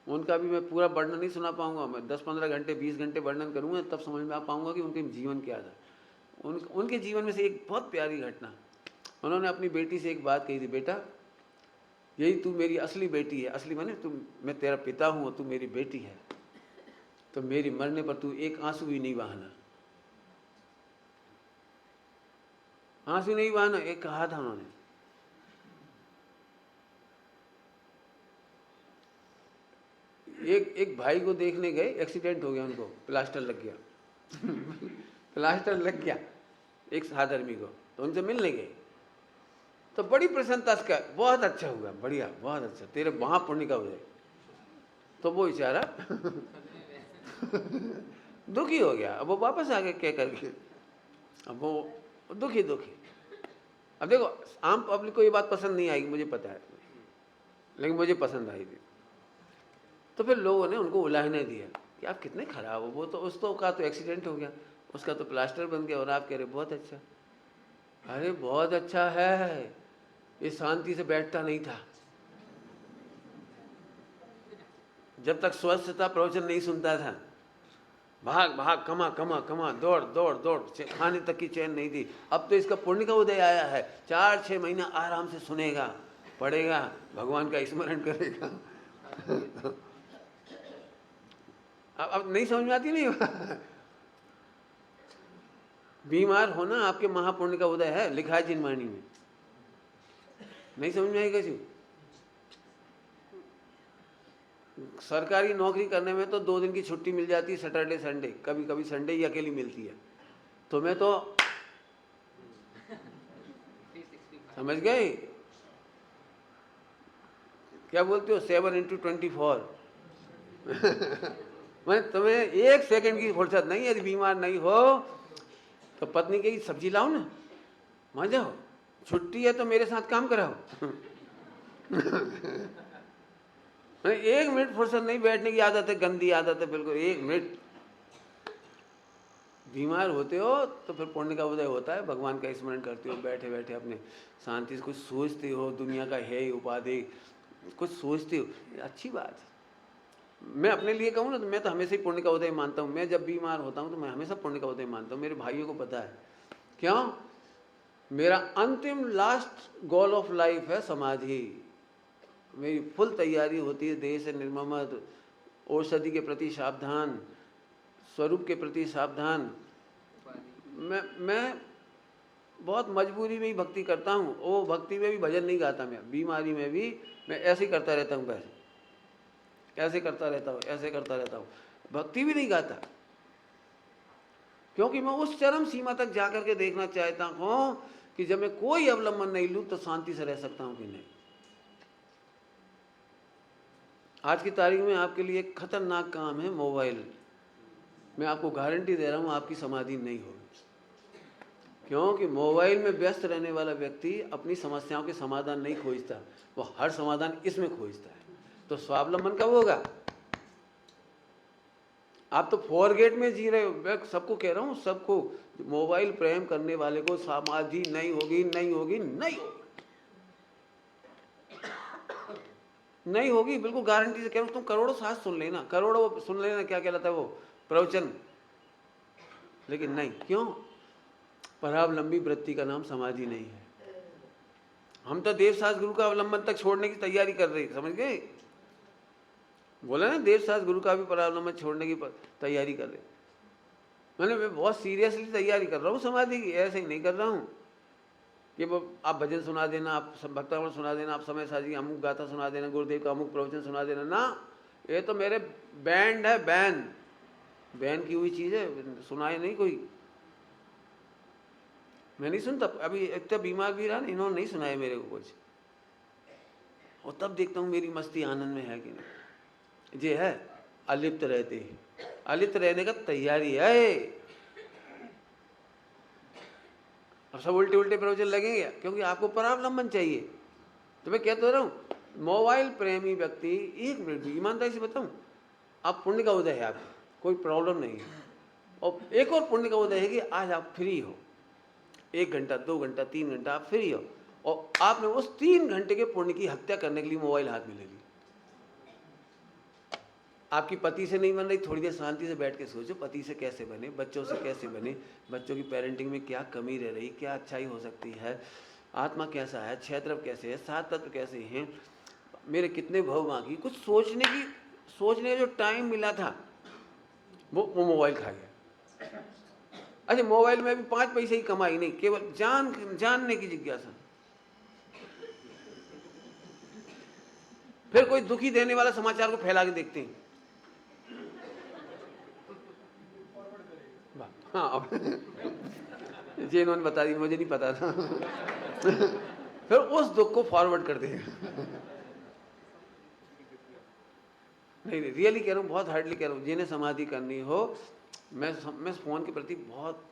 उनका भी मैं पूरा वर्णन नहीं सुना पाऊंगा, मैं 10-15 घंटे 20 घंटे वर्णन करूंगा तब समझ में आ पाऊंगा कि उनके जीवन क्या था। उनके जीवन में से एक बहुत प्यारी घटना, उन्होंने अपनी बेटी से एक बात कही थी, बेटा यही तू मेरी असली बेटी है। असली माने तू, मैं तेरा पिता हूँ और तू मेरी बेटी है, तो मेरी मरने पर तू एक आंसू भी नहीं बहाना। आंसू नहीं बहाना, एक कहा था उन्होंने। एक भाई को देखने गए, एक्सीडेंट हो गया, उनको प्लास्टर लग गया प्लास्टर लग गया एक साधर्मी को, तो उनसे मिलने गए, तो बड़ी प्रसन्नता से, बहुत अच्छा हुआ, बढ़िया, बहुत अच्छा, तेरे वहां पुण्य का उदय। तो वो बेचारा दुखी हो गया। अब वो वापस आ गए कह करके, अब वो दुखी। अब देखो, आम पब्लिक को ये बात पसंद नहीं आएगी, मुझे पता है, लेकिन मुझे पसंद आई थी। तो फिर लोगों ने उनको उलाहने दिया कि आप कितने खराब हो, वो तो उसको का तो एक्सीडेंट हो गया, उसका तो प्लास्टर बन गया, और आप कह रहे बहुत अच्छा। अरे बहुत अच्छा है, ये शांति से बैठता नहीं था, जब तक स्वस्थता प्रवचन नहीं सुनता था, भाग भाग, कमा कमा कमा, दौड़ दौड़ दौड़, खाने तक की चैन नहीं थी। अब तो इसका पुण्य का उदय आया है, 4-6 महीना आराम से सुनेगा, पढ़ेगा, भगवान का स्मरण करेगा अब नहीं समझ में आती नहीं बीमार होना आपके महापुण्य का उदय है, लिखा है जिनवाणी में, नहीं समझ में आएगा जी। सरकारी नौकरी करने में तो 2 दिन की छुट्टी मिल जाती है, सैटरडे संडे, कभी कभी संडे ही अकेली मिलती है। तुम्हें तो समझ गए क्या बोलते हो, 7x24 मैं तुम्हें 1 सेकंड की फुर्सत नहीं है। यदि बीमार नहीं हो तो पत्नी कहेगी सब्जी लाओ ना, वहां जाओ, छुट्टी है तो मेरे साथ काम कराओ 1 मिनट फुर्सत नहीं, बैठने की आदत है, गंदी आदत है बिल्कुल। 1 मिनट बीमार होते हो तो फिर पुण्य का उदय होता है, भगवान का स्मरण करते हो, बैठे बैठे अपने शांति से कुछ सोचते हो, दुनिया का है ही उपाधि, कुछ सोचते हो, अच्छी बात है। मैं अपने लिए कहूँ ना तो मैं तो हमेशा ही पुण्य का उदय मानता हूँ। मैं जब बीमार होता हूँ तो मैं हमेशा पुण्य का उदय मानता हूँ। मेरे भाइयों को पता है क्यों, मेरा अंतिम लास्ट गोल ऑफ लाइफ है समाधि। मेरी फुल तैयारी होती है, देह से निर्ममत, औषधि के प्रति सावधान, स्वरूप के प्रति सावधान। मैं बहुत मजबूरी में ही भक्ति करता हूँ। वो भक्ति में भी भजन नहीं गाता, मैं बीमारी में भी मैं ऐसे ही करता रहता हूँ, बस ऐसे करता रहता हूँ, ऐसे करता रहता हूँ, भक्ति भी नहीं गाता, क्योंकि मैं उस चरम सीमा तक जाकर के देखना चाहता हूँ कि जब मैं कोई अवलंबन नहीं लूँ तो शांति से रह सकता हूँ कि नहीं। आज की तारीख में आपके लिए एक खतरनाक काम है मोबाइल। मैं आपको गारंटी दे रहा हूँ आपकी समाधि नहीं होगी, क्योंकि मोबाइल में व्यस्त रहने वाला व्यक्ति अपनी समस्याओं के समाधान नहीं खोजता, वो हर समाधान इसमें खोजता है। तो स्वावलंबन कब होगा? आप तो फॉरगेट में जी रहे हो। मैं सबको कह रहा हूँ, सबको, मोबाइल प्रेम करने वाले को समाधि नहीं होगी, नहीं होगी, नहीं होगी, नहीं होगी, बिल्कुल गारंटी से कह रहा हूँ। तुम करोड़ों शास्त्र सुन लेना, करोड़ों सुन लेना, क्या कहलाता है वो प्रवचन, लेकिन नहीं। क्यों? परावलंबी वृत्ति का नाम समाधि नहीं है। हम तो देवशास्त्र गुरु का अवलंबन तक छोड़ने की तैयारी कर रहे, समझ गए? बोला ना, देवशास्त्र गुरु का भी परावलंबन छोड़ने की तैयारी कर रहे। मैं बहुत सीरियसली तैयारी कर रहा हूँ समाधि की, ऐसे ही नहीं कर रहा हूँ कि वो आप भजन सुना देना, आप भक्तावरण सुना देना, आप समय साजी अमुक गाथा सुना देना, गुरुदेव का अमुक प्रवचन सुना देना ना। ये तो मेरे बैंड है, बैंड, बहन की हुई चीज़ है, सुनाए नहीं कोई। मैं नहीं सुनता, अभी इतना बीमार भी रहा ना, इन्होंने नहीं सुनाया मेरे को कुछ, और तब देखता हूँ मेरी मस्ती आनंद में है कि नहीं। ये है अलिप्त रहते हैं, अलिप्त रहने का तैयारी है। अब सब उल्टे उल्टे प्रवचन लगेंगे क्योंकि आपको परावलंबन चाहिए। तो मैं कहता रहा हूँ, मोबाइल प्रेमी व्यक्ति, एक मिनट ईमानदारी से बताऊँ, आप पुण्य का उदय है, आपको कोई प्रॉब्लम नहीं है। और एक और पुण्य का उदय है कि आज आप फ्री हो, 1 घंटा 2 घंटा 3 घंटा आप फ्री हो, और आपने उस 3 घंटे के पुण्य की हत्या करने के लिए मोबाइल हाथ में ले ली। आपकी पति से नहीं बन रही, थोड़ी देर शांति से बैठ के सोचो पति से कैसे बने, बच्चों से कैसे बने, बच्चों की पेरेंटिंग में क्या कमी रह रही, क्या अच्छाई हो सकती है, आत्मा कैसा है, 6 तरफ कैसे है, 7 तत्व कैसे हैं, मेरे कितने भव बाकी, कुछ सोचने का जो टाइम मिला था वो मोबाइल खा गया। अच्छा, मोबाइल में भी 5 पैसे ही कमाई नहीं, केवल जानने की जिज्ञासा। फिर कोई दुखी देने वाला समाचार को फैला के देखते हैं। हाँ जी, इन्होंने बता दी, मुझे नहीं पता था फिर उस दुख को फॉरवर्ड कर दें नहीं, रियली कह रहा हूँ, बहुत हार्डली कह रहा हूँ, जिन्हें समाधि करनी हो, मैं फोन के प्रति बहुत,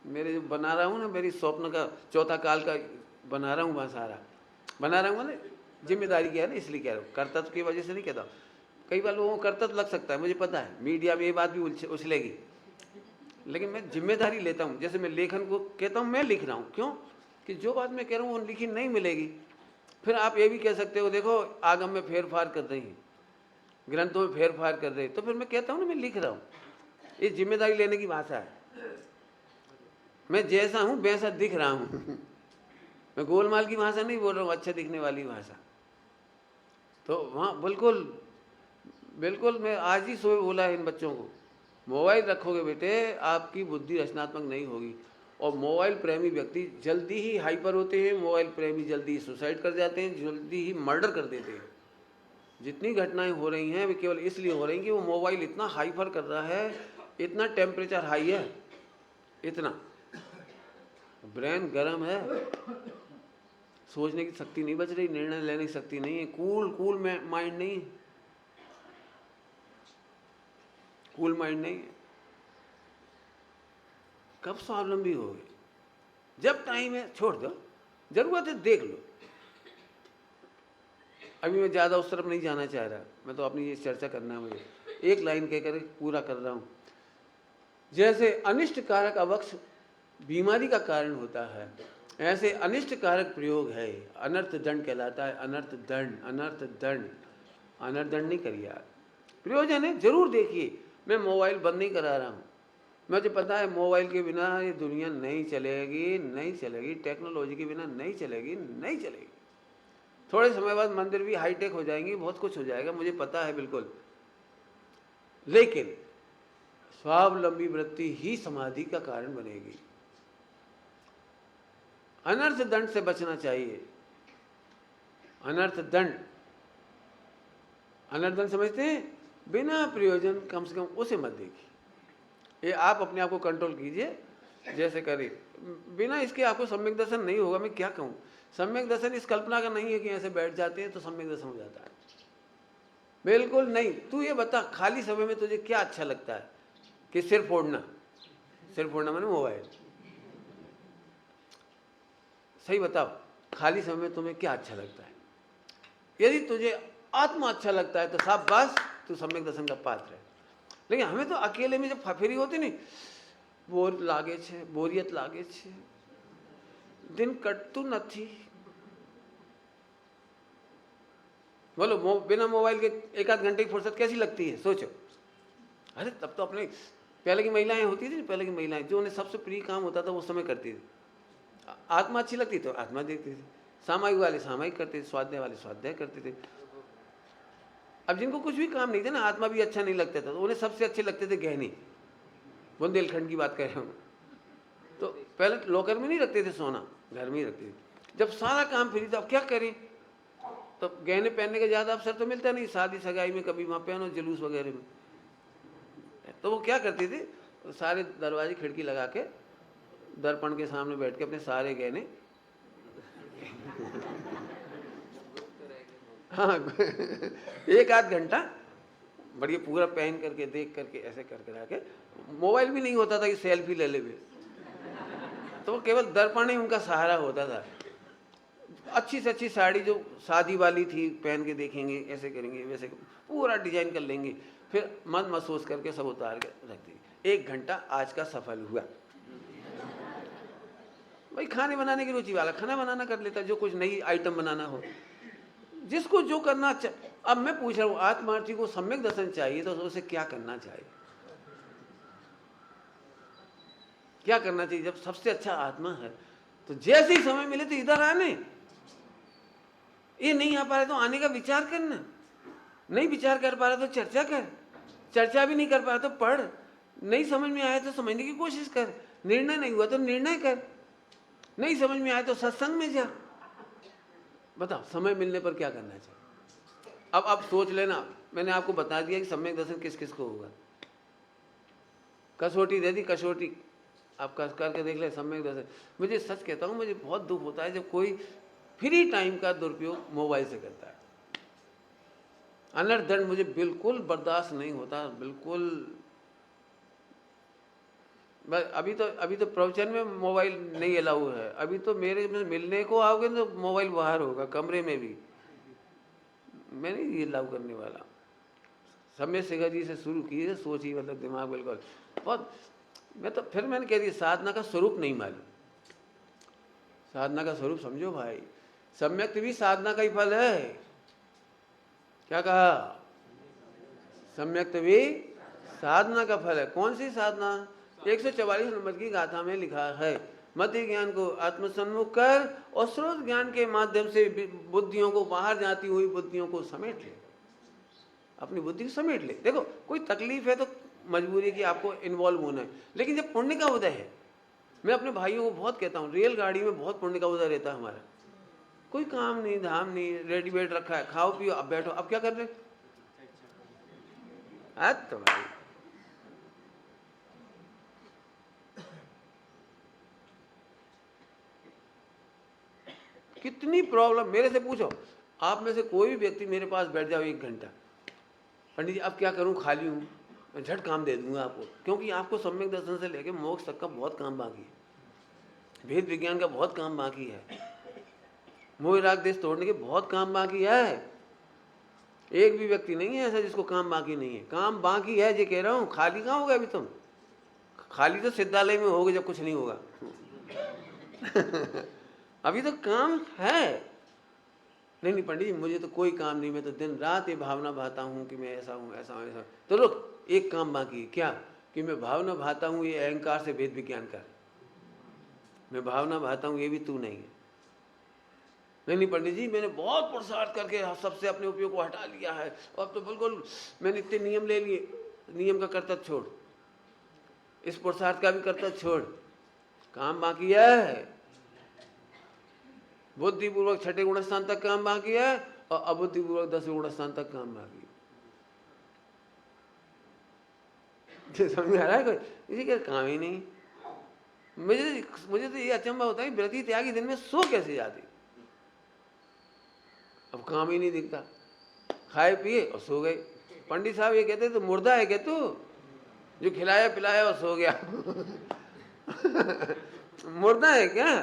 मेरे जो बना रहा हूँ ना, मेरी स्वप्न का चौथा काल का बना रहा हूँ, वहाँ सारा बना रहा हूँ ना, जिम्मेदारी क्या है ना, इसलिए कह रहा हूँ, कर्तव्य की वजह से नहीं कहता। कई बार लोगों को कर्तव्य लग सकता है, मुझे पता है, मीडिया में ये बात भी उछलेगी, लेकिन मैं जिम्मेदारी लेता हूँ। जैसे मैं लेखन को कहता हूँ, मैं लिख रहा हूँ, क्यों कि जो बात मैं कह रहा हूँ वो लिखी नहीं मिलेगी। फिर आप ये भी कह सकते हो, देखो आगम में फेरफार कर रही हैं, ग्रंथों में फेरफार कर रहे, तो फिर मैं कहता हूँ ना, मैं लिख रहा हूँ। ये जिम्मेदारी लेने की भाषा है। मैं जैसा हूँ वैसा दिख रहा हूँ मैं गोलमाल की भाषा नहीं बोल रहा हूँ, अच्छे दिखने वाली भाषा। तो वहाँ बिल्कुल बिल्कुल, मैं आज ही सुबह बोला है इन बच्चों को, मोबाइल रखोगे बेटे आपकी बुद्धि रचनात्मक नहीं होगी। और मोबाइल प्रेमी व्यक्ति जल्दी ही हाइपर होते हैं, मोबाइल प्रेमी जल्दी ही सुसाइड कर जाते हैं, जल्दी ही मर्डर कर देते हैं। जितनी घटनाएं हो रही हैं वे केवल इसलिए हो रही हैं कि वो मोबाइल इतना हाइपर कर रहा है, इतना टेम्परेचर हाई है, इतना ब्रेन गर्म है, सोचने की शक्ति नहीं बच रही, निर्णय लेने की शक्ति नहीं है, कूल माइंड नहीं है, कूल माइंड नहीं है। कब स्वावलंबी हो गए? जब टाइम है छोड़ दो, जरूरत है देख लो। अभी मैं ज़्यादा उस तरफ नहीं जाना चाह रहा, मैं तो अपनी ये चर्चा करना है, मुझे एक लाइन कहकर पूरा कर रहा हूँ। जैसे अनिष्ट कारक अवक्ष बीमारी का कारण होता है, ऐसे अनिष्ट कारक प्रयोग है, अनर्थ दंड कहलाता है। अनर्थ दंड, अनर्थ दंड, अनर्थ दंड नहीं करिए आप, प्रयोजन है जरूर देखिए। मैं मोबाइल बंद नहीं करा रहा हूँ, मुझे पता है मोबाइल के बिना ये दुनिया नहीं चलेगी, नहीं चलेगी, टेक्नोलॉजी के बिना नहीं चलेगी, नहीं चलेगी। थोड़े समय बाद मंदिर भी हाईटेक हो जाएंगे, बहुत कुछ हो जाएगा, मुझे पता है बिल्कुल, लेकिन स्वावलंबी वृत्ति ही समाधि का कारण बनेगी। अनर्थ दंड से बचना चाहिए। अनर्थ दंड, अनर्थ दंड समझते हैं, बिना प्रयोजन कम से कम उसे मत देखिए। ये आप अपने आप को कंट्रोल कीजिए, जैसे करें, बिना इसके आपको सम्यक दर्शन नहीं होगा। मैं क्या कहूँ, सम्यक दर्शन इस कल्पना का नहीं है कि ऐसे बैठ जाते हैं तो सम्यक दर्शन हो जाता है, बिल्कुल नहीं। तू ये बता, खाली समय में तुझे क्या अच्छा लगता है? कि सिर फोड़ना, सिर फोड़ना मैंने मोबाइल, सही बताओ, खाली समय में तुम्हें क्या अच्छा लगता है? यदि तुझे आत्मा अच्छा लगता है तो शाबाश, तू सम्यक दर्शन का पात्र है। लेकिन हमें तो अकेले में जब फफेरी होती नहीं, बोर लागे छे, बोरियत लागे छे, दिन कटतुं નથી। बोलो बिना मोबाइल के 1 आध घंटे की फुर्सत कैसी लगती है, सोचो। अरे तब तो अपने पहले की महिलाएं होती थी, पहले की महिलाएं जो उन्हें सबसे प्रिय काम होता था वो समय करती थी। आत्मा अच्छी लगती तो आत्मा देखती थी, सामायिक वाले सामायिक करते थे, स्वाध्याय वाले स्वाध्याय करते थे। अब जिनको कुछ भी काम नहीं था ना, आत्मा भी अच्छा नहीं लगता था, तो उन्हें सबसे अच्छे लगते थे गहने। बुंदेलखंड की बात कर रहा हूँ, तो पहले लॉकर में नहीं रखते थे सोना, घर में ही रखते थे। जब सारा काम फ्री था, अब क्या करें, तो गहने पहनने का ज़्यादा अवसर तो मिलता नहीं, शादी सगाई में कभी वहाँ पहनो, जुलूस वगैरह में। तो वो क्या करती थी, सारे दरवाजे खिड़की लगा के दर्पण के सामने बैठ के अपने सारे गहने हाँ एक आध घंटा बढ़िया पूरा पहन करके देख करके ऐसे करके के, मोबाइल भी नहीं होता था कि सेल्फी ले ले भी, तो वो केवल दर्पण ही उनका सहारा होता था। अच्छी से अच्छी साड़ी जो शादी वाली थी पहन के देखेंगे, ऐसे करेंगे वैसे पूरा डिजाइन कर लेंगे, फिर मन महसूस करके सब उतार के रख देंगे। 1 घंटा आज का सफल हुआ। भाई खाने बनाने की रुचि वाला खाना बनाना कर लेता, जो कुछ नई आइटम बनाना हो, जिसको जो करना अब मैं पूछ रहा हूँ, आत्मार्थी को सम्यक दर्शन चाहिए तो उसे क्या करना चाहिए? क्या करना चाहिए? जब सबसे अच्छा आत्मा है तो जैसे ही समय मिले तो इधर आने, ये नहीं आ पा रहे तो आने का विचार करना, नहीं विचार कर पा रहा तो चर्चा कर, चर्चा भी नहीं कर पा रहा तो पढ़, नहीं समझ में आया तो समझने की कोशिश कर, निर्णय नहीं हुआ तो निर्णय कर, नहीं समझ में आया तो सत्संग में जा। बताओ समय मिलने पर क्या करना चाहिए? अब आप सोच लेना, मैंने आपको बता दिया कि सम्यक दर्शन किस किस को होगा। कसौटी दे दी, कसौटी आप कस करके देख ले सम्यक दर्शन। मुझे सच कहता हूँ, मुझे बहुत दुख होता है जब कोई फ्री टाइम का दुरुपयोग मोबाइल से करता है। अनर्थदंड मुझे बिल्कुल बर्दाश्त नहीं होता, बिल्कुल। अभी तो प्रवचन में मोबाइल नहीं अलाउ है, अभी तो मेरे में मिलने को आओगे तो मोबाइल बाहर होगा, कमरे में भी मैं नहीं ये अलाउ करने वाला। समय शेखर जी से शुरू की है सोच ही, मतलब दिमाग बिल्कुल बहुत। मैं तो फिर मैंने कह दिया, साधना का स्वरूप नहीं मालूम। साधना का स्वरूप समझो भाई, सम्यक भी साधना का ही फल है। क्या कहा? सम्यक भी साधना का फल है। कौन सी साधना? 144 नंबर की गाथा में लिखा है, मध्य ज्ञान को आत्मसन्मुख कर और स्रोत ज्ञान के माध्यम से बुद्धियों को, बाहर जाती हुई बुद्धियों को समेट ले, अपनी बुद्धि को समेट ले। देखो कोई तकलीफ है तो मजबूरी की आपको इन्वॉल्व होना है, लेकिन जब पुण्य का उदय है, मैं अपने भाइयों को बहुत कहता हूँ, रेलगाड़ी में बहुत पुण्य का उदय रहता है हमारा, कोई काम नहीं धाम नहीं, रेडीमेड रखा है, खाओ पियो अब बैठो, अब क्या कर रहे? तो भाई कितनी प्रॉब्लम, मेरे से पूछो, आप में से कोई भी व्यक्ति मेरे पास बैठ जाओ 1 घंटा, पंडित जी अब क्या करूं, खाली हूं, मैं झट काम दे दूंगा आपको, क्योंकि आपको सम्यक दर्शन से लेकर मोक्ष तक का बहुत काम बाकी है, भेद विज्ञान का बहुत काम बाकी है, मोह राग देश तोड़ने के बहुत काम बाकी है। एक भी व्यक्ति नहीं है ऐसा जिसको काम बाकी नहीं है, काम बाकी है। ये कह रहा हूं, खाली कहाँ होगा अभी तुम? खाली तो सिद्धालय में होगे जब कुछ नहीं होगा अभी तो काम है। नहीं पंडित जी मुझे तो कोई काम नहीं, मैं तो दिन रात ये भावना भाता हूँ कि मैं ऐसा हूँ ऐसा हूँ ऐसा। तो रुक, एक काम बाकी है, क्या? कि मैं भावना भाता हूँ ये अहंकार से भेद विज्ञान कर, मैं भावना भाता हूँ ये भी तू नहीं है। नहीं पंडित जी मैंने बहुत पुरुषार्थ करके सबसे अपने उपयोग को हटा लिया है, अब तो बिल्कुल मैंने इतने नियम ले लिए, नियम का कर्तव्य छोड़, इस पुरुषार्थ का भी कर्तव्य छोड़, काम बाकी है। बुद्धिपूर्वक 6ठे गुणस्थान तक काम बाकी है और अबुद्धिपूर्वक 10वें गुणस्थान तक काम बाकी है। समझ में आ रहा है कोई? इसी का काम ही नहीं। मुझे तो ये अचंभा होता है कि व्रती त्यागी दिन में सो कैसे जाती, अब काम ही नहीं दिखता, खाए पिए और सो गए। पंडित साहब ये कहते तो मुर्दा है क्या तू, जो खिलाया पिलाया और सो गया मुर्दा है क्या?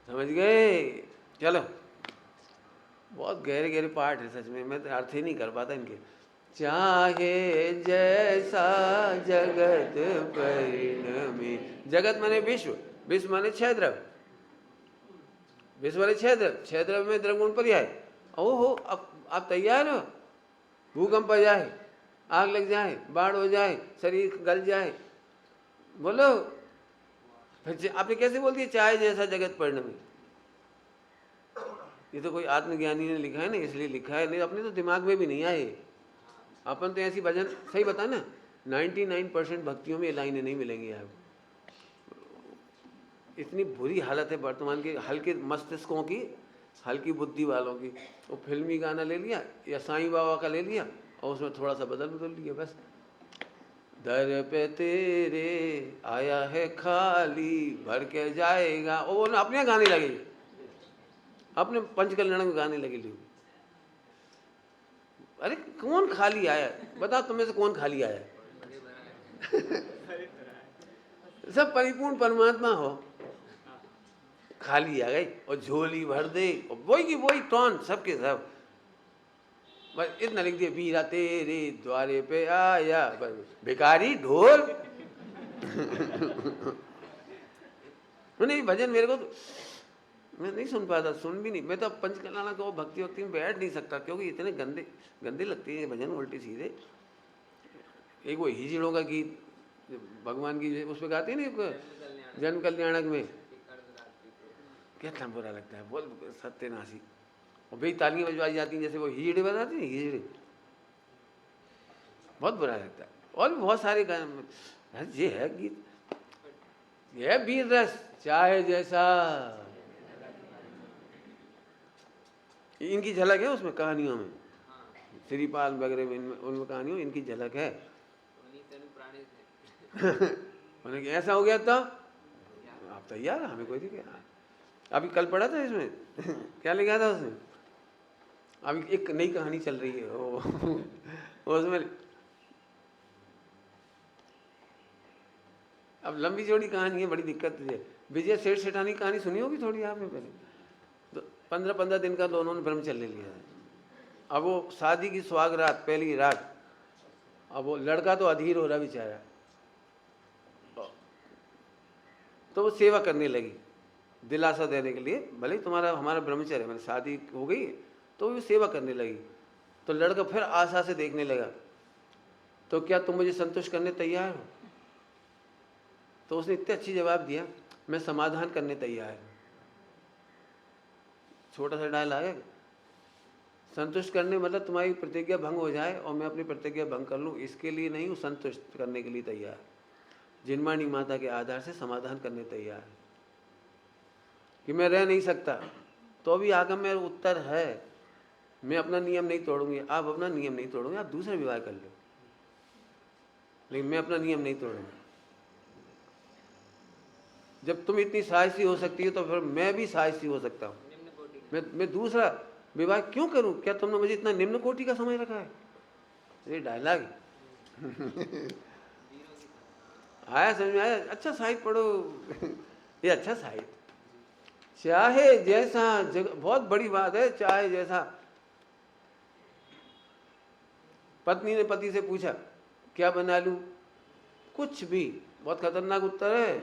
समझ गए? चलो बहुत गहरे गहरे पाठ है सच में, मैं तो अर्थ ही नहीं कर पाता इनके। चाहे जैसा जगत परिणमे, जगत माने विश्व, विश्व माने 6 द्रव्य, विश्व वाले 6 द्रव्य, 6 द्रव्य में द्रव्य गुण पर्याय। ओहो अब आप तैयार हो? भूकंप आ जाए, आग लग जाए, बाढ़ हो जाए, शरीर गल जाए, बोलो फिर आपने कैसे बोल दिया चाहे जैसा जगत परिणमे? ये तो कोई आत्मज्ञानी ने लिखा है ना, इसलिए लिखा है, नहीं अपने तो दिमाग में भी नहीं आए। अपन तो ऐसी भजन, सही बता ना, 99% भक्तियों में ये लाइनें नहीं मिलेंगी आपको। इतनी बुरी हालत है वर्तमान के हल्के मस्तिष्कों की, हल्की बुद्धि वालों की। वो फिल्मी गाना ले लिया या साईं बाबा का ले लिया और उसमें थोड़ा सा बदल लिया बस। दर पे तेरे आया है खाली, भर के जाएगा। और वो ना अपने गाने लगे, अपने पंचकल्याण में गाने लगे लोग। अरे कौन खाली आया, बताओ तुम्हें से कौन खाली आया? सब परिपूर्ण परमात्मा हो, खाली आ गई और झोली भर दे, और वही की वही टॉन सबके सब। बस इतना लिख दिया, वीरा तेरे द्वारे पे आया, बस भिखारी ढोल। नहीं भजन मेरे को तो मैं नहीं सुन पाता, सुन भी नहीं। मैं तो पंचकल्याण को भक्ति वक्ति में बैठ नहीं सकता, क्योंकि इतने गंदे गंदे लगते हैं भजन, उल्टे सीधे। एक वो हिजड़ों का गीत भगवान की उसमें गाते हैं ना, जन कल्याणक में, कितना बुरा लगता है, बोल सत्यनाशी। और भाई तालियां बजवाई जाती हैं जैसे वो हिजड़े बजाते हैं, हिजड़े, बहुत बुरा लगता है। और भी बहुत सारे गाने, ये है गीत, ये है वीर रस, चाहे जैसा। इनकी झलक है उसमें कहानियों में, श्रीपाल वगैरह में, उनमें कहानियों इनकी झलक है। उन्हें ऐसा हो गया तो आप तैयार, हमें कोई दिक्कत। अभी कल पढ़ा था इसमें क्या लिखा था उसमें, अभी एक नई कहानी चल रही है उसमें। अब लंबी चौड़ी कहानी है, बड़ी दिक्कत है। विजय सेठ सेठानी कहानी सुनी होगी थोड़ी आपने पहले। तो 15-15 दिन का दोनों ने ब्रह्मचर्य लिया है। अब वो शादी की सुहाग रात, पहली रात, अब वो लड़का तो अधीर हो रहा बेचारा, तो वो सेवा करने लगी दिलासा देने के लिए, भले तुम्हारा हमारा ब्रह्मचर्य, मैंने शादी हो गई, तो वो सेवा करने लगी। तो लड़का फिर आशा से देखने लगा, तो क्या तुम मुझे संतुष्ट करने तैयार हो? तो उसने इतने अच्छी जवाब दिया, मैं समाधान करने तैयार हूँ। छोटा सा डायलॉग है, संतुष्ट करने मतलब तुम्हारी प्रतिज्ञा भंग हो जाए और मैं अपनी प्रतिज्ञा भंग कर लूँ, इसके लिए नहीं हूँ, संतुष्ट करने के लिए तैयार। जिनवाणी माता के आधार से समाधान करने तैयार है कि मैं रह नहीं सकता, तो भी आगम में उत्तर है, मैं अपना नियम नहीं तोड़ूंगी। आप अपना नियम नहीं तोड़ोगे, आप दूसरा विवाह कर लो, लेकिन मैं अपना नियम नहीं तोड़ूंगा। जब तुम इतनी साहसी हो सकती हो तो फिर मैं भी साहसी हो सकता हूँ। मैं दूसरा विवाह क्यों करूं? क्या तुमने मुझे इतना निम्न कोटि का समझ रखा है? ये डायलॉग आया, समझ में आया? अच्छा साहित्य पढ़ो ये अच्छा साहित्य। चाहे जैसा बहुत बड़ी बात है, चाहे जैसा। पत्नी ने पति से पूछा, क्या बना लूं? कुछ भी। बहुत खतरनाक उत्तर है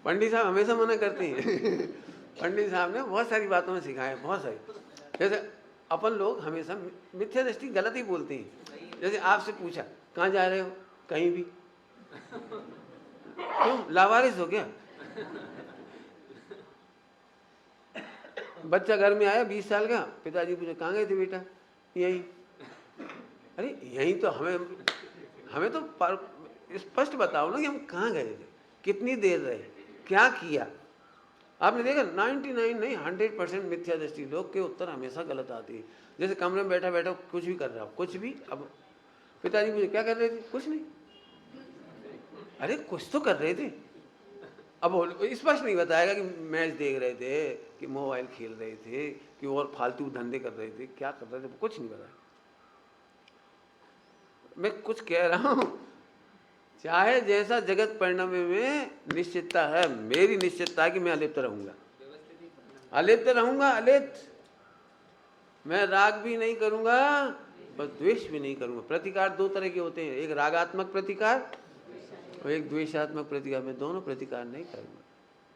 पंडित साहब हमेशा मना करते हैं पंडित साहब ने बहुत सारी बातों में सिखाया, बहुत सारी। जैसे अपन लोग हमेशा मिथ्या दृष्टि गलत ही बोलते हैं। जैसे आपसे पूछा, कहाँ जा रहे हो? कहीं भी। क्यों, लावारिस हो क्या? बच्चा घर में आया 20 साल का, पिताजी पूछे, कहाँ गए थे बेटा? यहीं। अरे यहीं तो हमें तो स्पष्ट बताओ ना कि हम कहाँ गए थे, कितनी देर रहे, क्या किया। आपने देखा 99 नहीं 100% मिथ्या दृष्टि लोग के उत्तर हमेशा गलत आती है। जैसे कमरे में बैठा बैठा कुछ भी कर रहा हो, कुछ भी। अब पिताजी मुझे क्या कर रहे थे? कुछ नहीं। अरे कुछ तो कर रहे थे। अब स्पष्ट नहीं बताएगा कि मैच देख रहे थे, कि मोबाइल खेल रहे थे, कि और फालतू धंधे कर रहे थे, क्या कर रहे थे, कुछ नहीं बताया। मैं कुछ कह रहा हूं, चाहे जैसा जगत परिणाम में निश्चितता है, मेरी निश्चितता है कि मैं अलिप्त रहूंगा, अलिप्त रहूंगा, अलिप्त। मैं राग भी नहीं करूंगा और द्वेष भी नहीं करूंगा। प्रतिकार दो तरह के होते हैं, एक रागात्मक प्रतिकार और एक द्वेषात्मक प्रतिकार। मैं दोनों प्रतिकार नहीं करूंगा।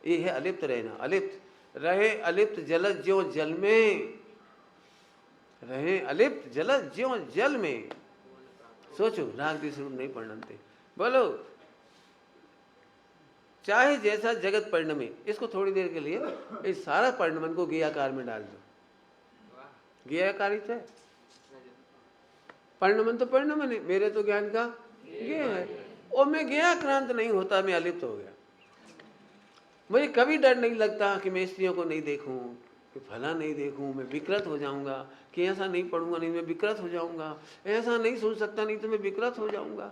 ये है अलिप्त रहना। अलिप्त रहे, अलिप्त जल ज्यों जल में रहे, अलिप्त जल ज्यों जल में। सोचो, राग द्वेष रूप नहीं परिणमते। बोलो, चाहे जैसा जगत परिणमे, इसको थोड़ी देर के लिए इस सारा परिणमन को गेयाकार में डाल दो। गेयाकारित है, परिणमन तो परिणमन है, मेरे तो ज्ञान का गेय है। और मैं गेयाक्रांत नहीं होता, मैं अलिप्त हो गया। मुझे कभी डर नहीं लगता कि मैं स्त्रियों को नहीं देखूं, कि फला नहीं देखूं, मैं विकृत हो जाऊंगा, कि ऐसा नहीं पढ़ूंगा नहीं मैं विकृत हो जाऊंगा, ऐसा नहीं सोच सकता नहीं तो मैं विकृत हो जाऊंगा।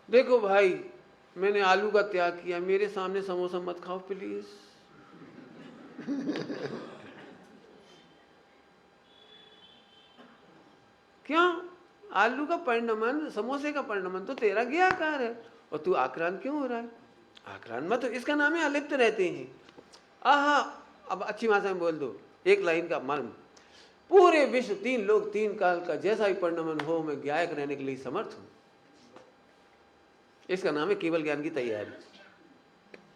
देखो भाई, मैंने आलू का त्याग किया, मेरे सामने समोसा मत खाओ प्लीज। क्यों? आलू का परिणमन, समोसे का परिणमन तो तेरा ज्ञाकार है, और तू आक्रांत क्यों हो रहा है? आक्रांत मत, तो इसका नाम है अलिप्त रहते हैं। आहा, अब अच्छी भाषा में बोल दो, एक लाइन का मर्म, पूरे विश्व 3 लोग 3 काल का जैसा ही परिणमन हो, मैं ज्ञायक रहने के लिए समर्थ हूं। इसका नाम है केवल ज्ञान की तैयारी।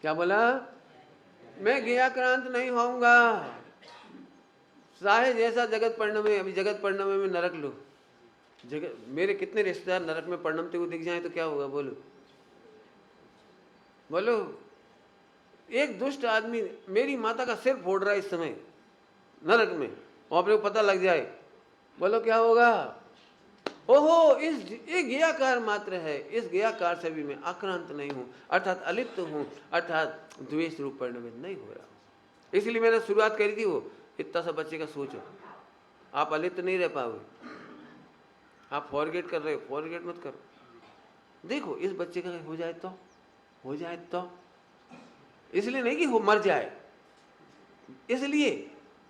क्या बोला? मैं ज्ञाक्रांत नहीं होऊंगा, चाहे जैसा जगत परिणमे। अभी जगत परिणमे में नरक लो, जगत, मेरे कितने रिश्तेदार नरक में परिणमते हुए दिख जाए तो क्या होगा? बोलो बोलो। एक दुष्ट आदमी मेरी माता का सिर फोड़ रहा है इस समय नरक में, और अपने को पता लग जाए, बोलो क्या होगा? ओहो, इस एक ज्ञाकार मात्र है, इस ज्ञाकार से भी मैं आक्रांत नहीं हूं, अर्थात अलिप्त हूं, अर्थात द्वेष रूप परिणमित नहीं हो रहा। इसलिए मैंने शुरुआत करी थी, वो इतना सा बच्चे का सोचो, आप अलिप्त नहीं रह पाओगे, आप फॉरगेट कर रहे हो, फॉरगेट मत करो। देखो इस बच्चे का हो जाए तो, हो जाए तो, इसलिए नहीं कि वो मर जाए, इसलिए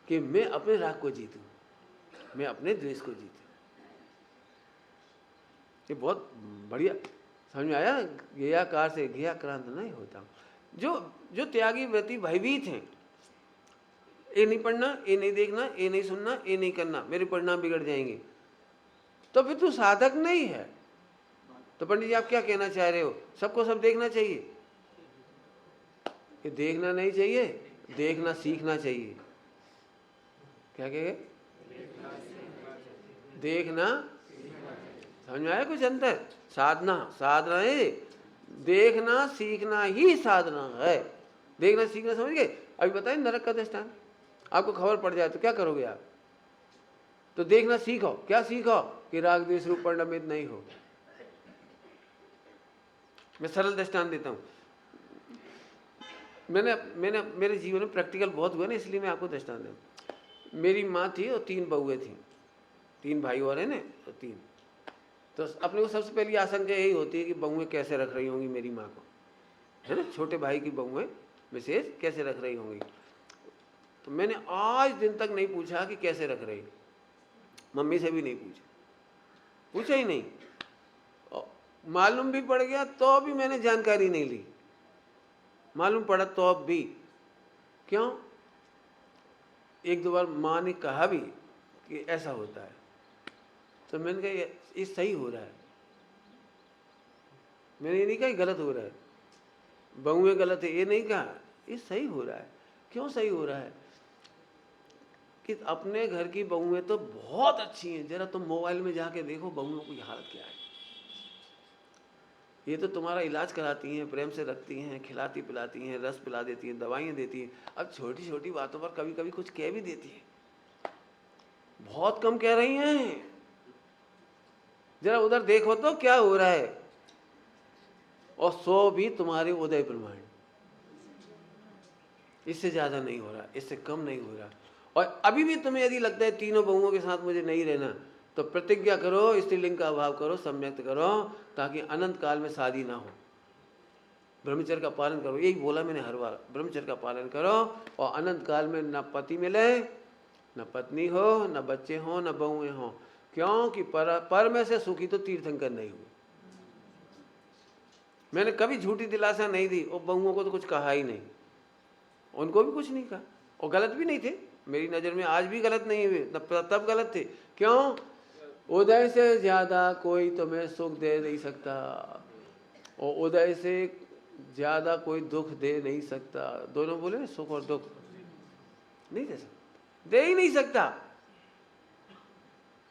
कि मैं अपने राग को जीतूं, मैं अपने द्वेष को जीतूं। ये बहुत बढ़िया समझ में आया। ज्ञाकार से ज्ञाक्रांत नहीं होता। जो त्यागी व्रती भयभीत हैं, ये नहीं पढ़ना, ये नहीं देखना, ये नहीं सुनना, ये नहीं करना, मेरे परिणाम बिगड़ जाएंगे, तो फिर तू साधक नहीं है। तो पंडित जी आप क्या कहना चाह रहे हो? सबको सब देखना चाहिए? ये देखना नहीं चाहिए, देखना सीखना चाहिए। क्या कहे? देखना, समझ में आया कुछ अंतर? साधना, साधना है, देखना सीखना ही साधना है। देखना सीखना समझ गए? अभी बताए नरक का दृष्टांत, आपको खबर पड़ जाए तो क्या करोगे आप? तो देखना सीखो, क्या सीखो? कि राग द्वेष रूप परिणमित नहीं हो। मैं सरल दृष्टांत देता हूं, मैंने मेरे जीवन में प्रैक्टिकल बहुत हुआ ना, इसलिए मैं आपको दृष्टांत दूं। मेरी माँ थी और 3 बहुएं थी, 3 भाई और है ना, तो 3। तो अपने को सबसे पहली आशंका यही होती है कि बहुएं कैसे रख रही होंगी मेरी माँ को, है ना, छोटे भाई की बहुएं विशेष कैसे रख रही होंगी। तो मैंने आज दिन तक नहीं पूछा कि कैसे रख रही, मम्मी से भी नहीं पूछा ही नहीं, मालूम भी पड़ गया तो भी मैंने जानकारी नहीं ली, मालूम पड़ा तो अब भी। क्यों? 1-2 बार माँ ने कहा भी कि ऐसा होता है, तो मैंने कहा ये सही हो रहा है, मैंने ये नहीं कहा गलत हो रहा है, बहुएं गलत है ये नहीं कहा, ये सही हो रहा है। क्यों सही हो रहा है? कि अपने घर की बहुएं तो बहुत अच्छी हैं, जरा तुम मोबाइल में जाके देखो बहुओं की हालत क्या है। ये तो तुम्हारा इलाज कराती हैं, प्रेम से रखती हैं, खिलाती पिलाती हैं, रस पिला देती हैं, दवाइयाँ देती हैं, अब छोटी छोटी बातों पर कभी कभी कुछ कह भी देती हैं, बहुत कम कह रही हैं। जरा उधर देखो तो क्या हो रहा है, और 100 भी तुम्हारे उदय प्रमाण, इससे ज्यादा नहीं हो रहा, इससे कम नहीं हो रहा। और अभी भी तुम्हें यदि लगता है तीनों बहुओं के साथ मुझे नहीं रहना, तो प्रतिज्ञा करो, स्त्रीलिंग का अभाव करो, सम्यक्त करो, ताकि अनंत काल में शादी ना हो। ब्रह्मचर्य का पालन करो, यही बोला मैंने हर बार, ब्रह्मचर्य का पालन करो, और अनंत काल में न पति मिले, न पत्नी हो, न बच्चे हो, न बहुएं हो। क्योंकि पर में से सुखी तो तीर्थंकर नहीं हुए। मैंने कभी झूठी दिलासा नहीं दी, और बहुओं को तो कुछ कहा ही नहीं, उनको भी कुछ नहीं कहा, और गलत भी नहीं थे मेरी नज़र में, आज भी गलत नहीं हुए, तब गलत थे। क्यों? उदय से ज्यादा कोई तुम्हें सुख दे नहीं सकता, और उदय से ज्यादा कोई दुख दे नहीं सकता। दोनों बोले, सुख और दुख नहीं दे सकता, दे ही नहीं सकता,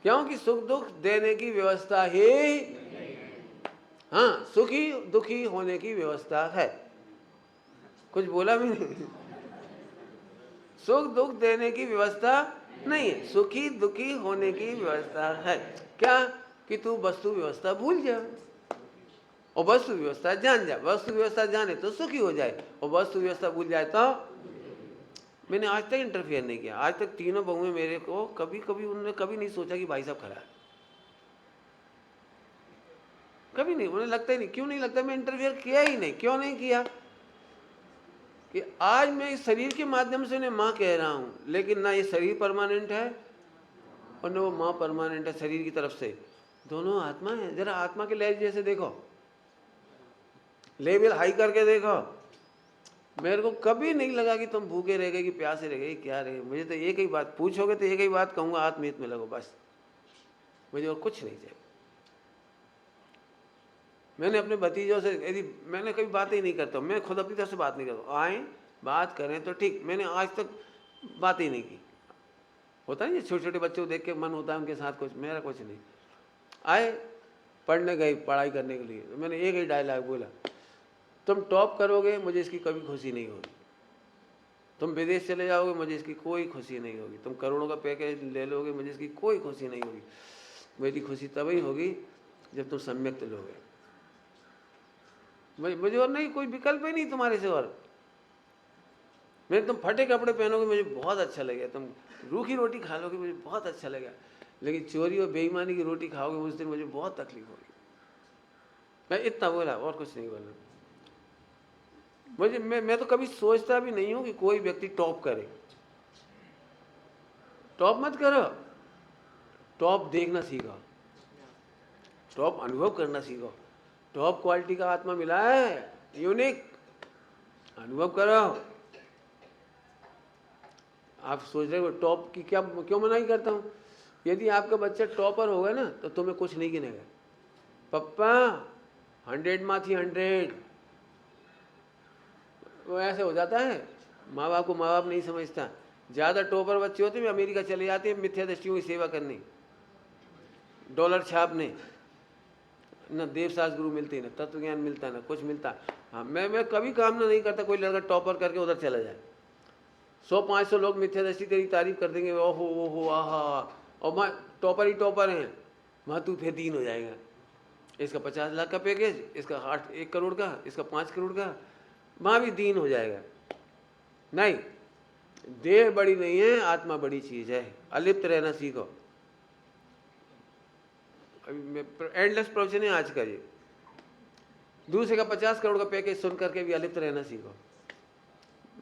क्योंकि सुख दुख देने की व्यवस्था ही, हाँ, सुखी दुखी होने की व्यवस्था है। कुछ बोला भी नहीं, सुख दुख देने की व्यवस्था नहीं है, सुखी दुखी होने की व्यवस्था है। क्या? कि तू वस्तु व्यवस्था भूल जा, और वस्तु व्यवस्था जान जाए। वस्तु व्यवस्था जाने तो सुखी हो जाए, और वस्तु व्यवस्था भूल जाए तो। मैंने आज तक इंटरफेयर नहीं किया। आज तक तीनों बहुएं मेरे को कभी कभी उन्होंने कभी नहीं सोचा कि भाई साहब खड़ा है, कभी नहीं। उन्हें लगता ही नहीं। क्यों नहीं लगता? मैं इंटरफेयर किया ही नहीं। क्यों नहीं किया? कि आज मैं इस शरीर के माध्यम से उन्हें माँ कह रहा हूं, लेकिन ना ये शरीर परमानेंट है और ना वो माँ परमानेंट है शरीर की तरफ से। दोनों आत्मा है। जरा आत्मा के लेवल जैसे देखो, लेवल हाई करके देखो। मेरे को कभी नहीं लगा कि तुम भूखे रह गए कि प्यासे रह गए, क्या रहे। मुझे तो एक ही बात पूछोगे तो एक ही बात कहूंगा, आत्मीयत में लगो बस। मुझे और कुछ नहीं चाहिए। मैंने अपने भतीजों से, यदि मैंने कभी बात ही नहीं करता, मैं खुद अपनी तरफ से बात नहीं करता। आए बात करें तो ठीक, मैंने आज तक बात ही नहीं की। होता है ये छोटे छोटे बच्चों को देख के मन होता है उनके साथ कुछ, मेरा कुछ नहीं। आए पढ़ने गए, पढ़ाई करने के लिए, तो मैंने एक ही डायलॉग बोला, तुम टॉप करोगे मुझे इसकी कभी खुशी नहीं होगी, तुम विदेश चले जाओगे मुझे इसकी कोई खुशी नहीं होगी, तुम करोड़ों का पैकेज ले लोगे मुझे इसकी कोई खुशी नहीं होगी। मेरी खुशी तभी होगी जब तुम सम्यक लोगे। मुझे और नहीं, कोई विकल्प ही नहीं तुम्हारे से। और मैं, तुम फटे कपड़े पहनोगे मुझे बहुत अच्छा लगेगा, तुम रूखी रोटी खा लोगे मुझे बहुत अच्छा लगेगा, लेकिन चोरी और बेईमानी की रोटी खाओगे उस दिन मुझे बहुत तकलीफ होगी। मैं इतना बोला और कुछ नहीं बोला। मुझे मैं तो कभी सोचता भी नहीं हूं कि कोई व्यक्ति टॉप करे। टॉप मत करो, टॉप देखना सीखो, टॉप अनुभव करना सीखो। टॉप क्वालिटी का आत्मा मिला है, यूनिक, अनुभव करो। आप सोच रहे हो टॉप की क्या, क्यों मनाही करता हूं? यदि आपका बच्चा टॉपर होगा ना तो तुम्हें कुछ नहीं गिनेगा। पप्पा 100 में थी 100, वो ऐसे हो जाता है। माँ बाप को माँ बाप नहीं समझता। ज़्यादा टॉपर बच्चे होते हैं अमेरिका चले जाते हैं मिथ्या दृष्टियों की सेवा करने, डॉलर छापने। न देवशास्त्र गुरु मिलते, न तत्व ज्ञान मिलता, न कुछ मिलता। हाँ, मैं कभी कामना नहीं करता कोई लड़का टॉपर करके उधर चला जाए। 100-500 लोग मिथ्या दृष्टि तेरी तारीफ कर देंगे, ओहो ओहो आहा, और माँ टॉपर ही टॉपर हैं, वहाँ तू फिर दीन हो जाएगा। इसका 50 लाख का पैकेज, इसका 1 करोड़ का, इसका 5 करोड़ का, वहाँ भी दीन हो जाएगा। नहीं, देह बड़ी नहीं है, आत्मा बड़ी चीज है। अलिप्त रहना सीखो। एंडलेस प्रोविजन है आज का ये। दूसरे का 50 करोड़ का पैकेज सुन करके भी अलिप्त रहना सीखो।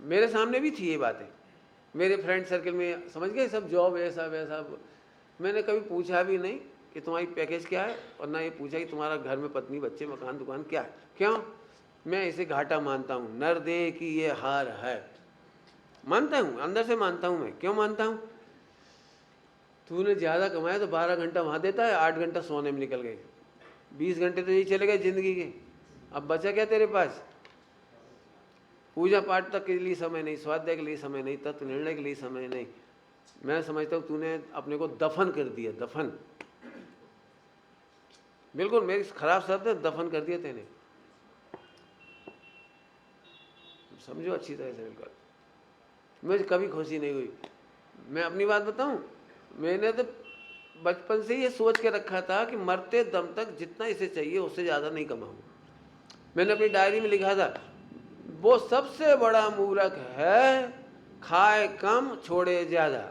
मेरे सामने भी थी ये बातें, मेरे फ्रेंड सर्कल में, समझ गए सब, जॉब ऐसा वैसा। मैंने कभी पूछा भी नहीं कि तुम्हारी पैकेज क्या है, और ना ये पूछा कि तुम्हारा घर में पत्नी बच्चे मकान दुकान क्या है। क्यों? मैं इसे घाटा मानता हूँ, नरदेह की ये हार है। मानता हूँ, अंदर से मानता हूँ। मैं क्यों मानता हूँ? तूने ज़्यादा कमाया तो 12 घंटा वहाँ देता है, 8 घंटा सोने में निकल गए, 20 घंटे तो यही चले गए जिंदगी के। अब बचा क्या तेरे पास? पूजा पाठ तक के लिए समय नहीं, स्वाध्याय के लिए समय नहीं, तत्व निर्णय के लिए समय नहीं। मैं समझता हूँ तूने अपने को दफन कर दिया, दफन। बिल्कुल मेरी खराब शब्द है, दफन कर दिया तेने। समझो अच्छी तरह से। बिल्कुल मुझे कभी खुशी नहीं हुई। मैं अपनी बात बताऊं, मैंने तो बचपन से ये सोच के रखा था कि मरते दम तक जितना इसे चाहिए उससे ज़्यादा नहीं कमाऊंगा। मैंने अपनी डायरी में लिखा था, वो सबसे बड़ा मूर्ख है खाए कम छोड़े ज़्यादा।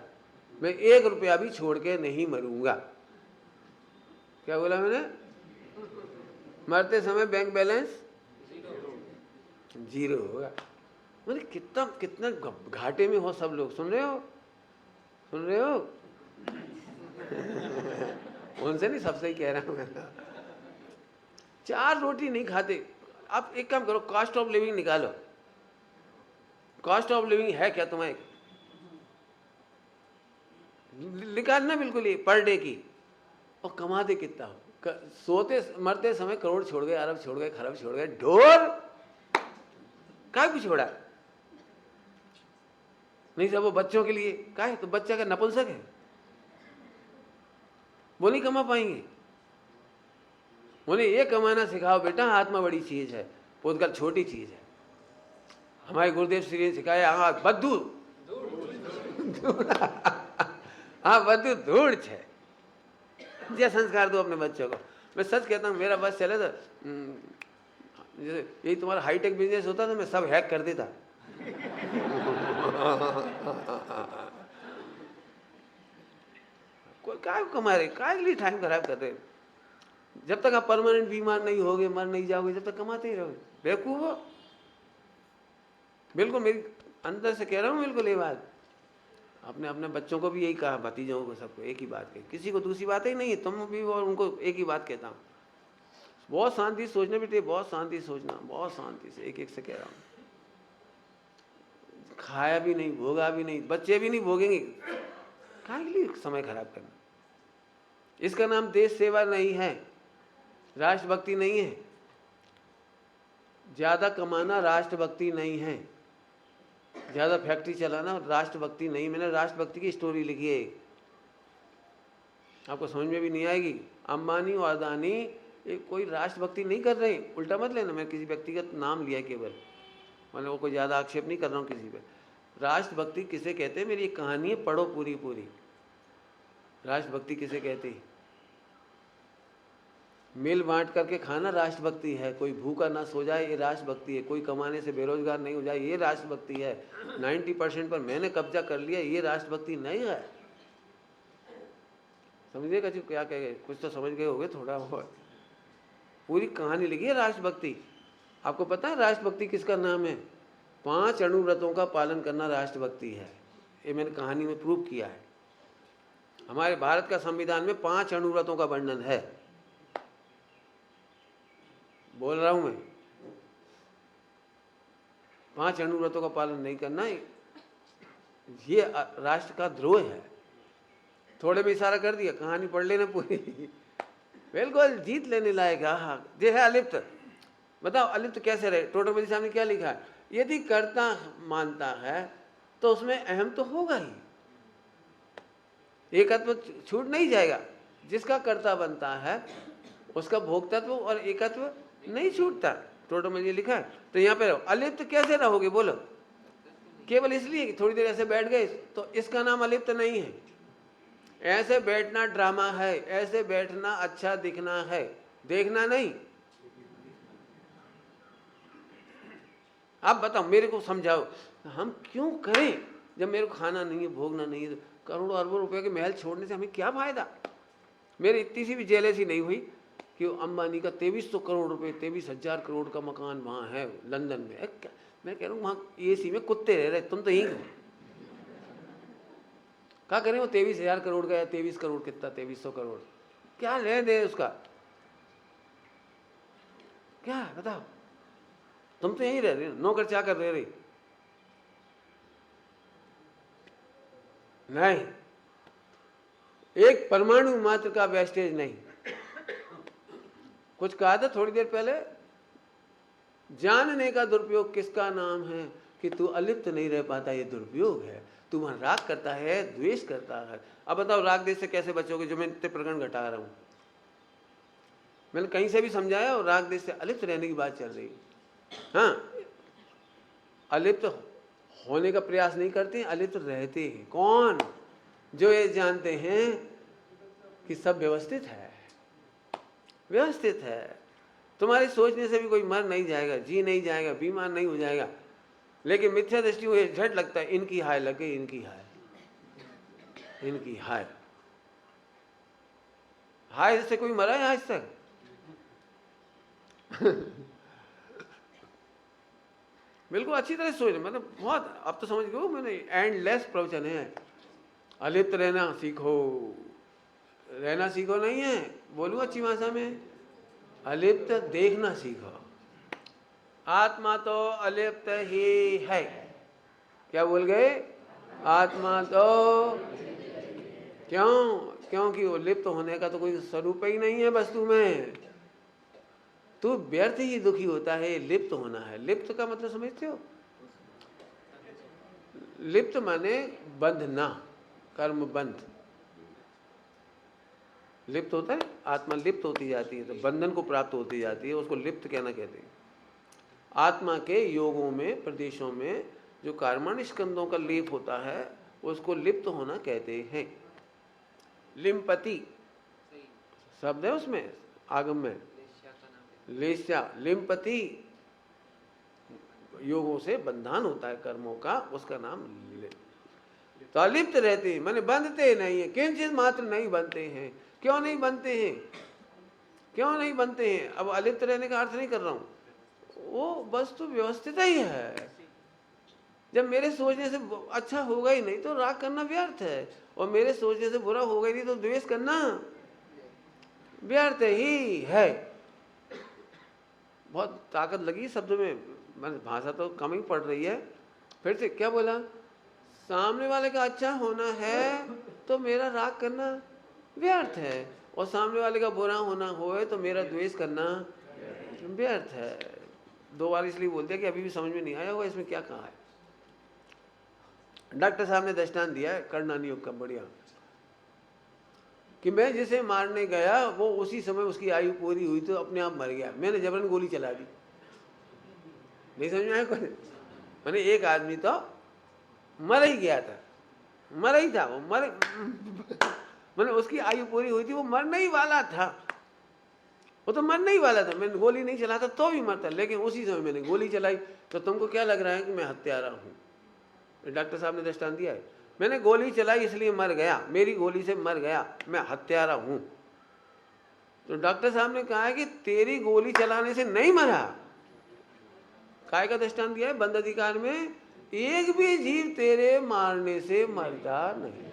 मैं 1 रुपया भी छोड़ के नहीं मरूंगा। क्या बोला मैंने? मरते समय बैंक बैलेंस 0 होगा। मुझे कितना कितना घाटे में हो सब लोग। सुन रहे हो? सुन रहे हो? उनसे नहीं, सबसे ही कह रहा हूं। 4 रोटी नहीं खाते। आप एक काम करो, कॉस्ट ऑफ लिविंग निकालो। कॉस्ट ऑफ लिविंग है क्या तुम्हें? निकालना बिल्कुल ही पर डे की, और कमाते कितना हो। सोते मरते समय करोड़ छोड़ गए, अरब छोड़ गए, खरब छोड़ गए, ढोर काय को छोड़ा? नहीं सब वो बच्चों के लिए काय, तो बच्चा का नपुंसक है, वो नहीं कमा पाएंगे। उन्हें ये कमाना सिखाओ बेटा, आत्मा बड़ी चीज है, पुद्गल छोटी चीज है। हमारे गुरुदेव श्री ने सिखाया, हाँ बद्दू हाँ बद्दू धूड़ है। ये संस्कार दो अपने बच्चों को। मैं सच कहता हूँ, मेरा बस चले तो जैसे यही तुम्हारा हाईटेक बिजनेस होता तो मैं सब हैक कर देता। कोई काय कमा रहे, काय के लिए टाइम खराब कर रहे? जब तक आप परमानेंट बीमार नहीं होगे, मर नहीं जाओगे, जब तक कमाते ही रहोगे। बेवकूफ हो। बिल्कुल मेरी अंदर से कह रहा हूँ, बिल्कुल ये बात। अपने अपने बच्चों को भी यही कहा, भतीजों को, सबको एक ही बात कही, किसी को दूसरी बात ही नहीं है। तुम भी और उनको एक ही बात कहता हूँ, बहुत शांति से सोचना बेटे, बहुत शांति से सोचना, बहुत शांति से, एक एक से कह रहा हूँ। खाया भी नहीं, भोगा भी नहीं, बच्चे भी नहीं भोगेंगे, काहे के लिए समय खराब करना? इसका नाम देश सेवा नहीं है, राष्ट्रभक्ति नहीं है। ज्यादा कमाना राष्ट्रभक्ति नहीं है, ज्यादा फैक्ट्री चलाना राष्ट्रभक्ति नहीं। मैंने राष्ट्रभक्ति की स्टोरी लिखी है, आपको समझ में भी नहीं आएगी। अंबानी और अदानी कोई राष्ट्रभक्ति नहीं कर रहे, उल्टा मत लेना, मैं किसी व्यक्तिगत नाम लिया केवल, मतलब वो कोई ज्यादा आक्षेप नहीं कर रहा हूँ किसी पे। राष्ट्रभक्ति किसे कहते हैं, मेरी एक कहानी है, पढ़ो पूरी पूरी। राष्ट्रभक्ति किसे कहते हैं? मिल बांट करके खाना राष्ट्रभक्ति है। कोई भूखा ना सो जाए, ये राष्ट्रभक्ति है। कोई कमाने से बेरोजगार नहीं हो जाए, ये राष्ट्रभक्ति है। 90% पर मैंने कब्जा कर लिया, ये राष्ट्रभक्ति नहीं है। समझिए कचू क्या कह गए, कुछ तो समझ गए होगे थोड़ा बहुत। पूरी कहानी लिखी है राष्ट्रभक्ति। आपको पता है राष्ट्रभक्ति किसका नाम है? 5 अनुव्रतों का पालन करना राष्ट्रभक्ति है। ये मैंने कहानी में प्रूव किया है। हमारे भारत का संविधान में 5 अनुव्रतों का वर्णन है। बोल रहा हूं मैं, 5 अनुव्रतों का पालन नहीं करना ये राष्ट्र का द्रोह है। थोड़े में इशारा कर दिया, कहानी पढ़ लेना पूरी। बिल्कुल जीत लेने लायक। हाँ, ये है अलिप्त। बताओ अलिप्त कैसे रहे? टोटोपति साहब ने क्या लिखा है? यदि कर्ता मानता है तो उसमें अहम तो होगा ही, एकत्व छूट नहीं जाएगा। जिसका कर्ता बनता है उसका भोक्तत्व और एकत्व नहीं छूटता। टोटो में ये लिखा है। तो यहाँ पे रहो, अलिप्त कैसे रहोगे बोलो? केवल इसलिए कि थोड़ी देर ऐसे बैठ गए तो इसका नाम अलिप्त नहीं है। ऐसे बैठना ड्रामा है, ऐसे बैठना अच्छा दिखना है, देखना नहीं। आप बताओ, मेरे को समझाओ, हम क्यों करें जब मेरे को खाना नहीं है, भोगना नहीं है? करोड़ों अरबों रुपए के महल छोड़ने से हमें क्या फायदा? मेरी इतनी सी भी जेलसी नहीं हुई कि अंबानी का 2300 करोड़ रुपए, 23,000 करोड़ का मकान वहाँ है लंदन में। मैं कह रहा हूँ वहाँ एसी में कुत्ते रह रहे, तुम तो यहीं हो। क्या करें वो 23,000 करोड़ का या 23 करोड़, कितना 2300 करोड़, क्या ले दे उसका? क्या बताओ? तुम तो यहीं रह रहे, नौकर चाकर रह रहे। नहीं, एक परमाणु मात्र का वेस्टेज नहीं। कुछ कहा था थोड़ी देर पहले, जानने का दुरुपयोग किसका नाम है? कि तू अलिप्त नहीं रह पाता, ये दुरुपयोग है। तू वहां राग करता है, द्वेष करता है। अब बताओ राग देश से कैसे बचोगे, जो मैं इतने प्रकरण घटा रहा हूं? मैंने कहीं से भी समझाया और राग देश से अलिप्त रहने की बात चल रही है। हाँ, अलिप्त होने का प्रयास नहीं करते हैं, अलिप्त रहते हैं। कौन? जो ये जानते हैं कि सब व्यवस्थित है, व्यवस्थित है। तुम्हारे सोचने से भी कोई मर नहीं जाएगा, जी नहीं जाएगा, बीमार नहीं हो जाएगा। लेकिन मिथ्या दृष्टि को झट लगता है, इनकी हाय लगे, इनकी हाय, इनकी हाय। हाय से कोई मरा है आज तक? बिल्कुल अच्छी तरह सोच, मतलब बहुत, अब तो समझ गए मैंने, एंडलेस प्रवचन है। अलिप्त रहना सीखो, रहना सीखो नहीं है, बोलूं अच्छी भाषा में, अलिप्त देखना सीखो। आत्मा तो अलिप्त ही है। क्या बोल गए? आत्मा तो क्यों? क्योंकि वो लिप्त होने का तो कोई स्वरूप ही नहीं है वस्तु में। तू व्यर्थ ही दुखी होता है, लिप्त होना है। लिप्त का मतलब समझते हो? लिप्त माने बंधना, कर्म बंध। लिप्त होता है, आत्मा लिप्त होती जाती है तो बंधन को प्राप्त होती जाती है, उसको लिप्त कहना कहते हैं। आत्मा के योगों में, प्रदेशों में जो कर्मण्य स्कंदों का लेप होता है उसको लिप्त होना कहते हैं। लिम्पति शब्द है उसमें, आगम में, लेस्या, लिम्पति योगों से बंधन होता है कर्मों का, उसका नाम ले। तो अलिप्त रहते हैं माने बंधते नहीं है, किंचित मात्र नहीं बनते हैं। क्यों नहीं बनते हैं? क्यों नहीं बनते हैं? अब अलिप्त रहने का अर्थ नहीं कर रहा हूं, वो वस्तु व्यवस्थित ही है। जब मेरे सोचने से अच्छा होगा ही नहीं तो राग करना व्यर्थ है, और मेरे सोचने से बुरा होगा ही नहीं तो द्वेष करना व्यर्थ ही है। बहुत ताकत लगी शब्द में, मैंने भाषा तो कम ही पड़ रही है। फिर से क्या बोला? सामने वाले का अच्छा होना है तो मेरा राग करना व्यर्थ है, और सामने वाले का बुरा होना होए तो मेरा द्वेष करना व्यर्थ है। 2 बार इसलिए बोल दिया कि अभी भी समझ में नहीं आया होगा इसमें क्या कहा है। डॉक्टर साहब ने दृष्टांत दिया है करणानी योग का बढ़िया, कि मैं जिसे मारने गया वो उसी समय उसकी आयु पूरी हुई तो अपने आप मर गया, मैंने जबरन गोली चला दी। नहीं समझ में आया कोई? मैंने एक आदमी तो मर ही गया था, मर ही था वो, मैंने उसकी आयु पूरी हुई थी, वो मरने ही वाला था, वो तो मरने ही वाला था। मैंने गोली नहीं चलाता तो भी मरता, लेकिन उसी समय मैंने गोली चलाई। तो तुमको क्या लग रहा है कि मैं हत्यारा हूं? डॉक्टर साहब ने दृष्टांत दिया है, मैंने गोली चलाई इसलिए मर गया, मेरी गोली से मर गया, मैं हत्यारा हूं। तो डॉक्टर साहब ने कहा है कि तेरी गोली चलाने से नहीं मरा। काय का दृष्टांत दिया है? बंद अधिकार में, एक भी जीव तेरे मारने से मरता नहीं,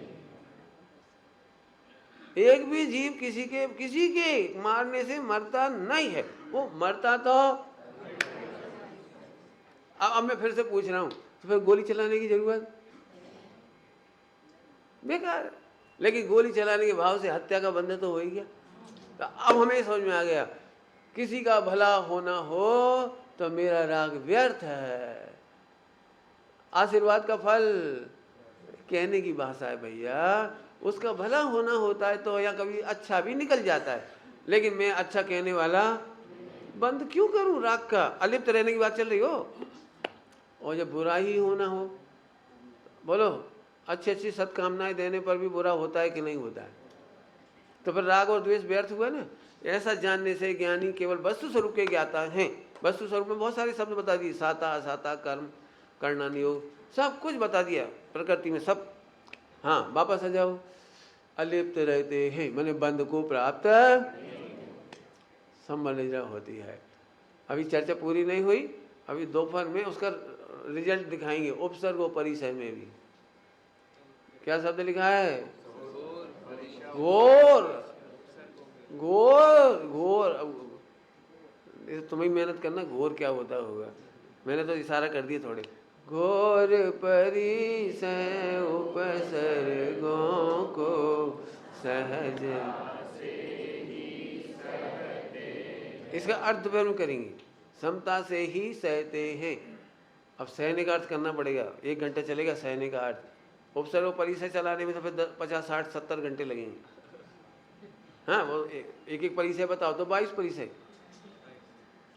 एक भी जीव किसी के मारने से मरता नहीं है। वो मरता तो अब मैं फिर से पूछ रहा हूं, तो फिर गोली चलाने की जरूरत बेकार। लेकिन गोली चलाने के भाव से हत्या का बंधन तो हो ही गया। तो अब हमें समझ में आ गया, किसी का भला होना हो तो मेरा राग व्यर्थ है। आशीर्वाद का फल कहने की भाषा है भैया, उसका भला होना होता है तो या कभी अच्छा भी निकल जाता है, लेकिन मैं अच्छा कहने वाला बंद क्यों करूं राग का? अलिप्त रहने की बात चल रही हो, और जब बुरा ही होना हो, बोलो अच्छी अच्छी सत्कामनाएं देने पर भी बुरा होता है कि नहीं होता है? तो फिर राग और द्वेष व्यर्थ हुआ ना। ऐसा जानने से ज्ञानी केवल वस्तु स्वरूप के ज्ञाता हैं। वस्तु स्वरूप में बहुत सारे शब्द बता दिए, साता असाता कर्म करणानी योग सब कुछ बता दिया प्रकृति में सब। हाँ वापस आ जाओ, अलिप्त रहते हैं मैंने बंध को प्राप्त संबंध होती है। अभी चर्चा पूरी नहीं हुई, अभी दोपहर में उसका रिजल्ट दिखाएंगे। उपसर्ग और परिचय में भी क्या शब्द लिखा है? घोर घोर घोर। तुम्हें मेहनत करना, घोर क्या होता होगा, मैंने तो इशारा कर दिए थोड़े। घोर परिसय उपसर्गों को सहज, इसका अर्थ फिर करेंगे, समता से ही सहते हैं। अब सहने का अर्थ करना पड़ेगा, 1 घंटा चलेगा सहने का अर्थ। उपसर्ग परिसय चलाने में तो फिर 50 60 70 घंटे लगेंगे। हाँ वो एक एक परिसय बताओ तो 22 परिसय,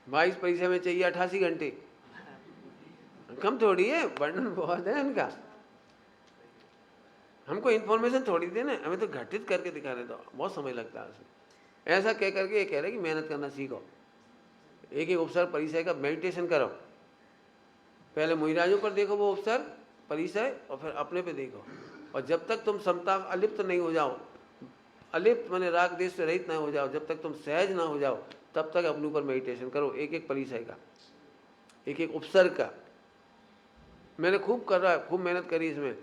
22 परिसय में चाहिए 88 घंटे। कम थोड़ी है, वर्णन बहुत है उनका। हमको इन्फॉर्मेशन थोड़ी देना, हमें तो घटित करके दिखाने दो, बहुत समय लगता है उसमें। ऐसा कह करके ये कह रहे कि मेहनत करना सीखो, एक एक उपसर्ग परिसय का मेडिटेशन करो। पहले मुहिराजों पर देखो वो उपसर्ग परिसय, और फिर अपने पे देखो। और जब तक तुम समता अलिप्त नहीं हो जाओ, अलिप्त माने राग देश से रहित ना हो जाओ, जब तक तुम सहज ना हो जाओ, तब तक अपने ऊपर मेडिटेशन करो, एक एक परिसय का, एक एक उपसर्ग का। मैंने खूब कर रहा है, खूब मेहनत करी इसमें।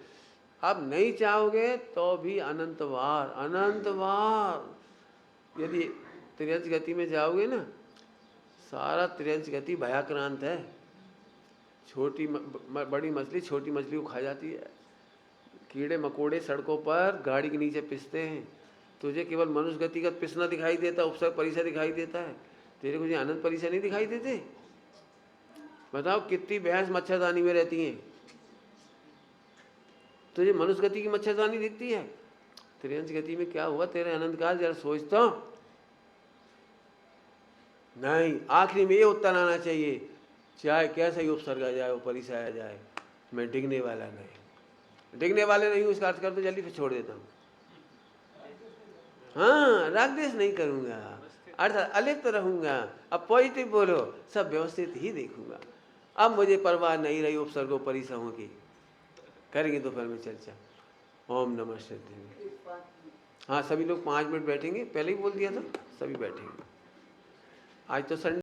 आप नहीं चाहोगे तो भी अनंत बार यदि त्रियंश गति में जाओगे ना, सारा त्रियंश गति भयाक्रांत है। छोटी बड़ी मछली छोटी मछली को खा जाती है, कीड़े मकोड़े सड़कों पर गाड़ी के नीचे पिसते हैं। तुझे केवल मनुष्य गति का पिसना दिखाई देता, उपसर्ग परिसय दिखाई देता है, तेरे को ये अनंत परिसय नहीं दिखाई देते? बताओ कितनी भैंस मच्छरदानी में रहती हैं, तुझे मनुष्य गति की मच्छरदानी दिखती है? त्रियंश गति में क्या हुआ तेरे अनंत काल, जरा सोचता नहीं। आखिरी में ये उत्तर आना चाहिए, चाहे कैसा ही उपसर्ग आ जाए, वो परिसय आ जाए, मैं डिगने वाला नहीं। डिगने वाले नहीं हूं इसका अर्थ कर दो जल्दी, फिर छोड़ देता हूं। हाँ राग देश नहीं करूंगा, अर्थात अलिप्त रहूंगा। अब पॉजिटिव बोलो, सब व्यवस्थित ही देखूंगा। अब मुझे परवाह नहीं रही उपसर्गोपरि समूह की। करेंगे दोपहर में चर्चा। ओम नमः शिवाय। हाँ, सभी लोग 5 मिनट बैठेंगे, पहले ही बोल दिया था, सभी बैठेंगे। आज तो संडे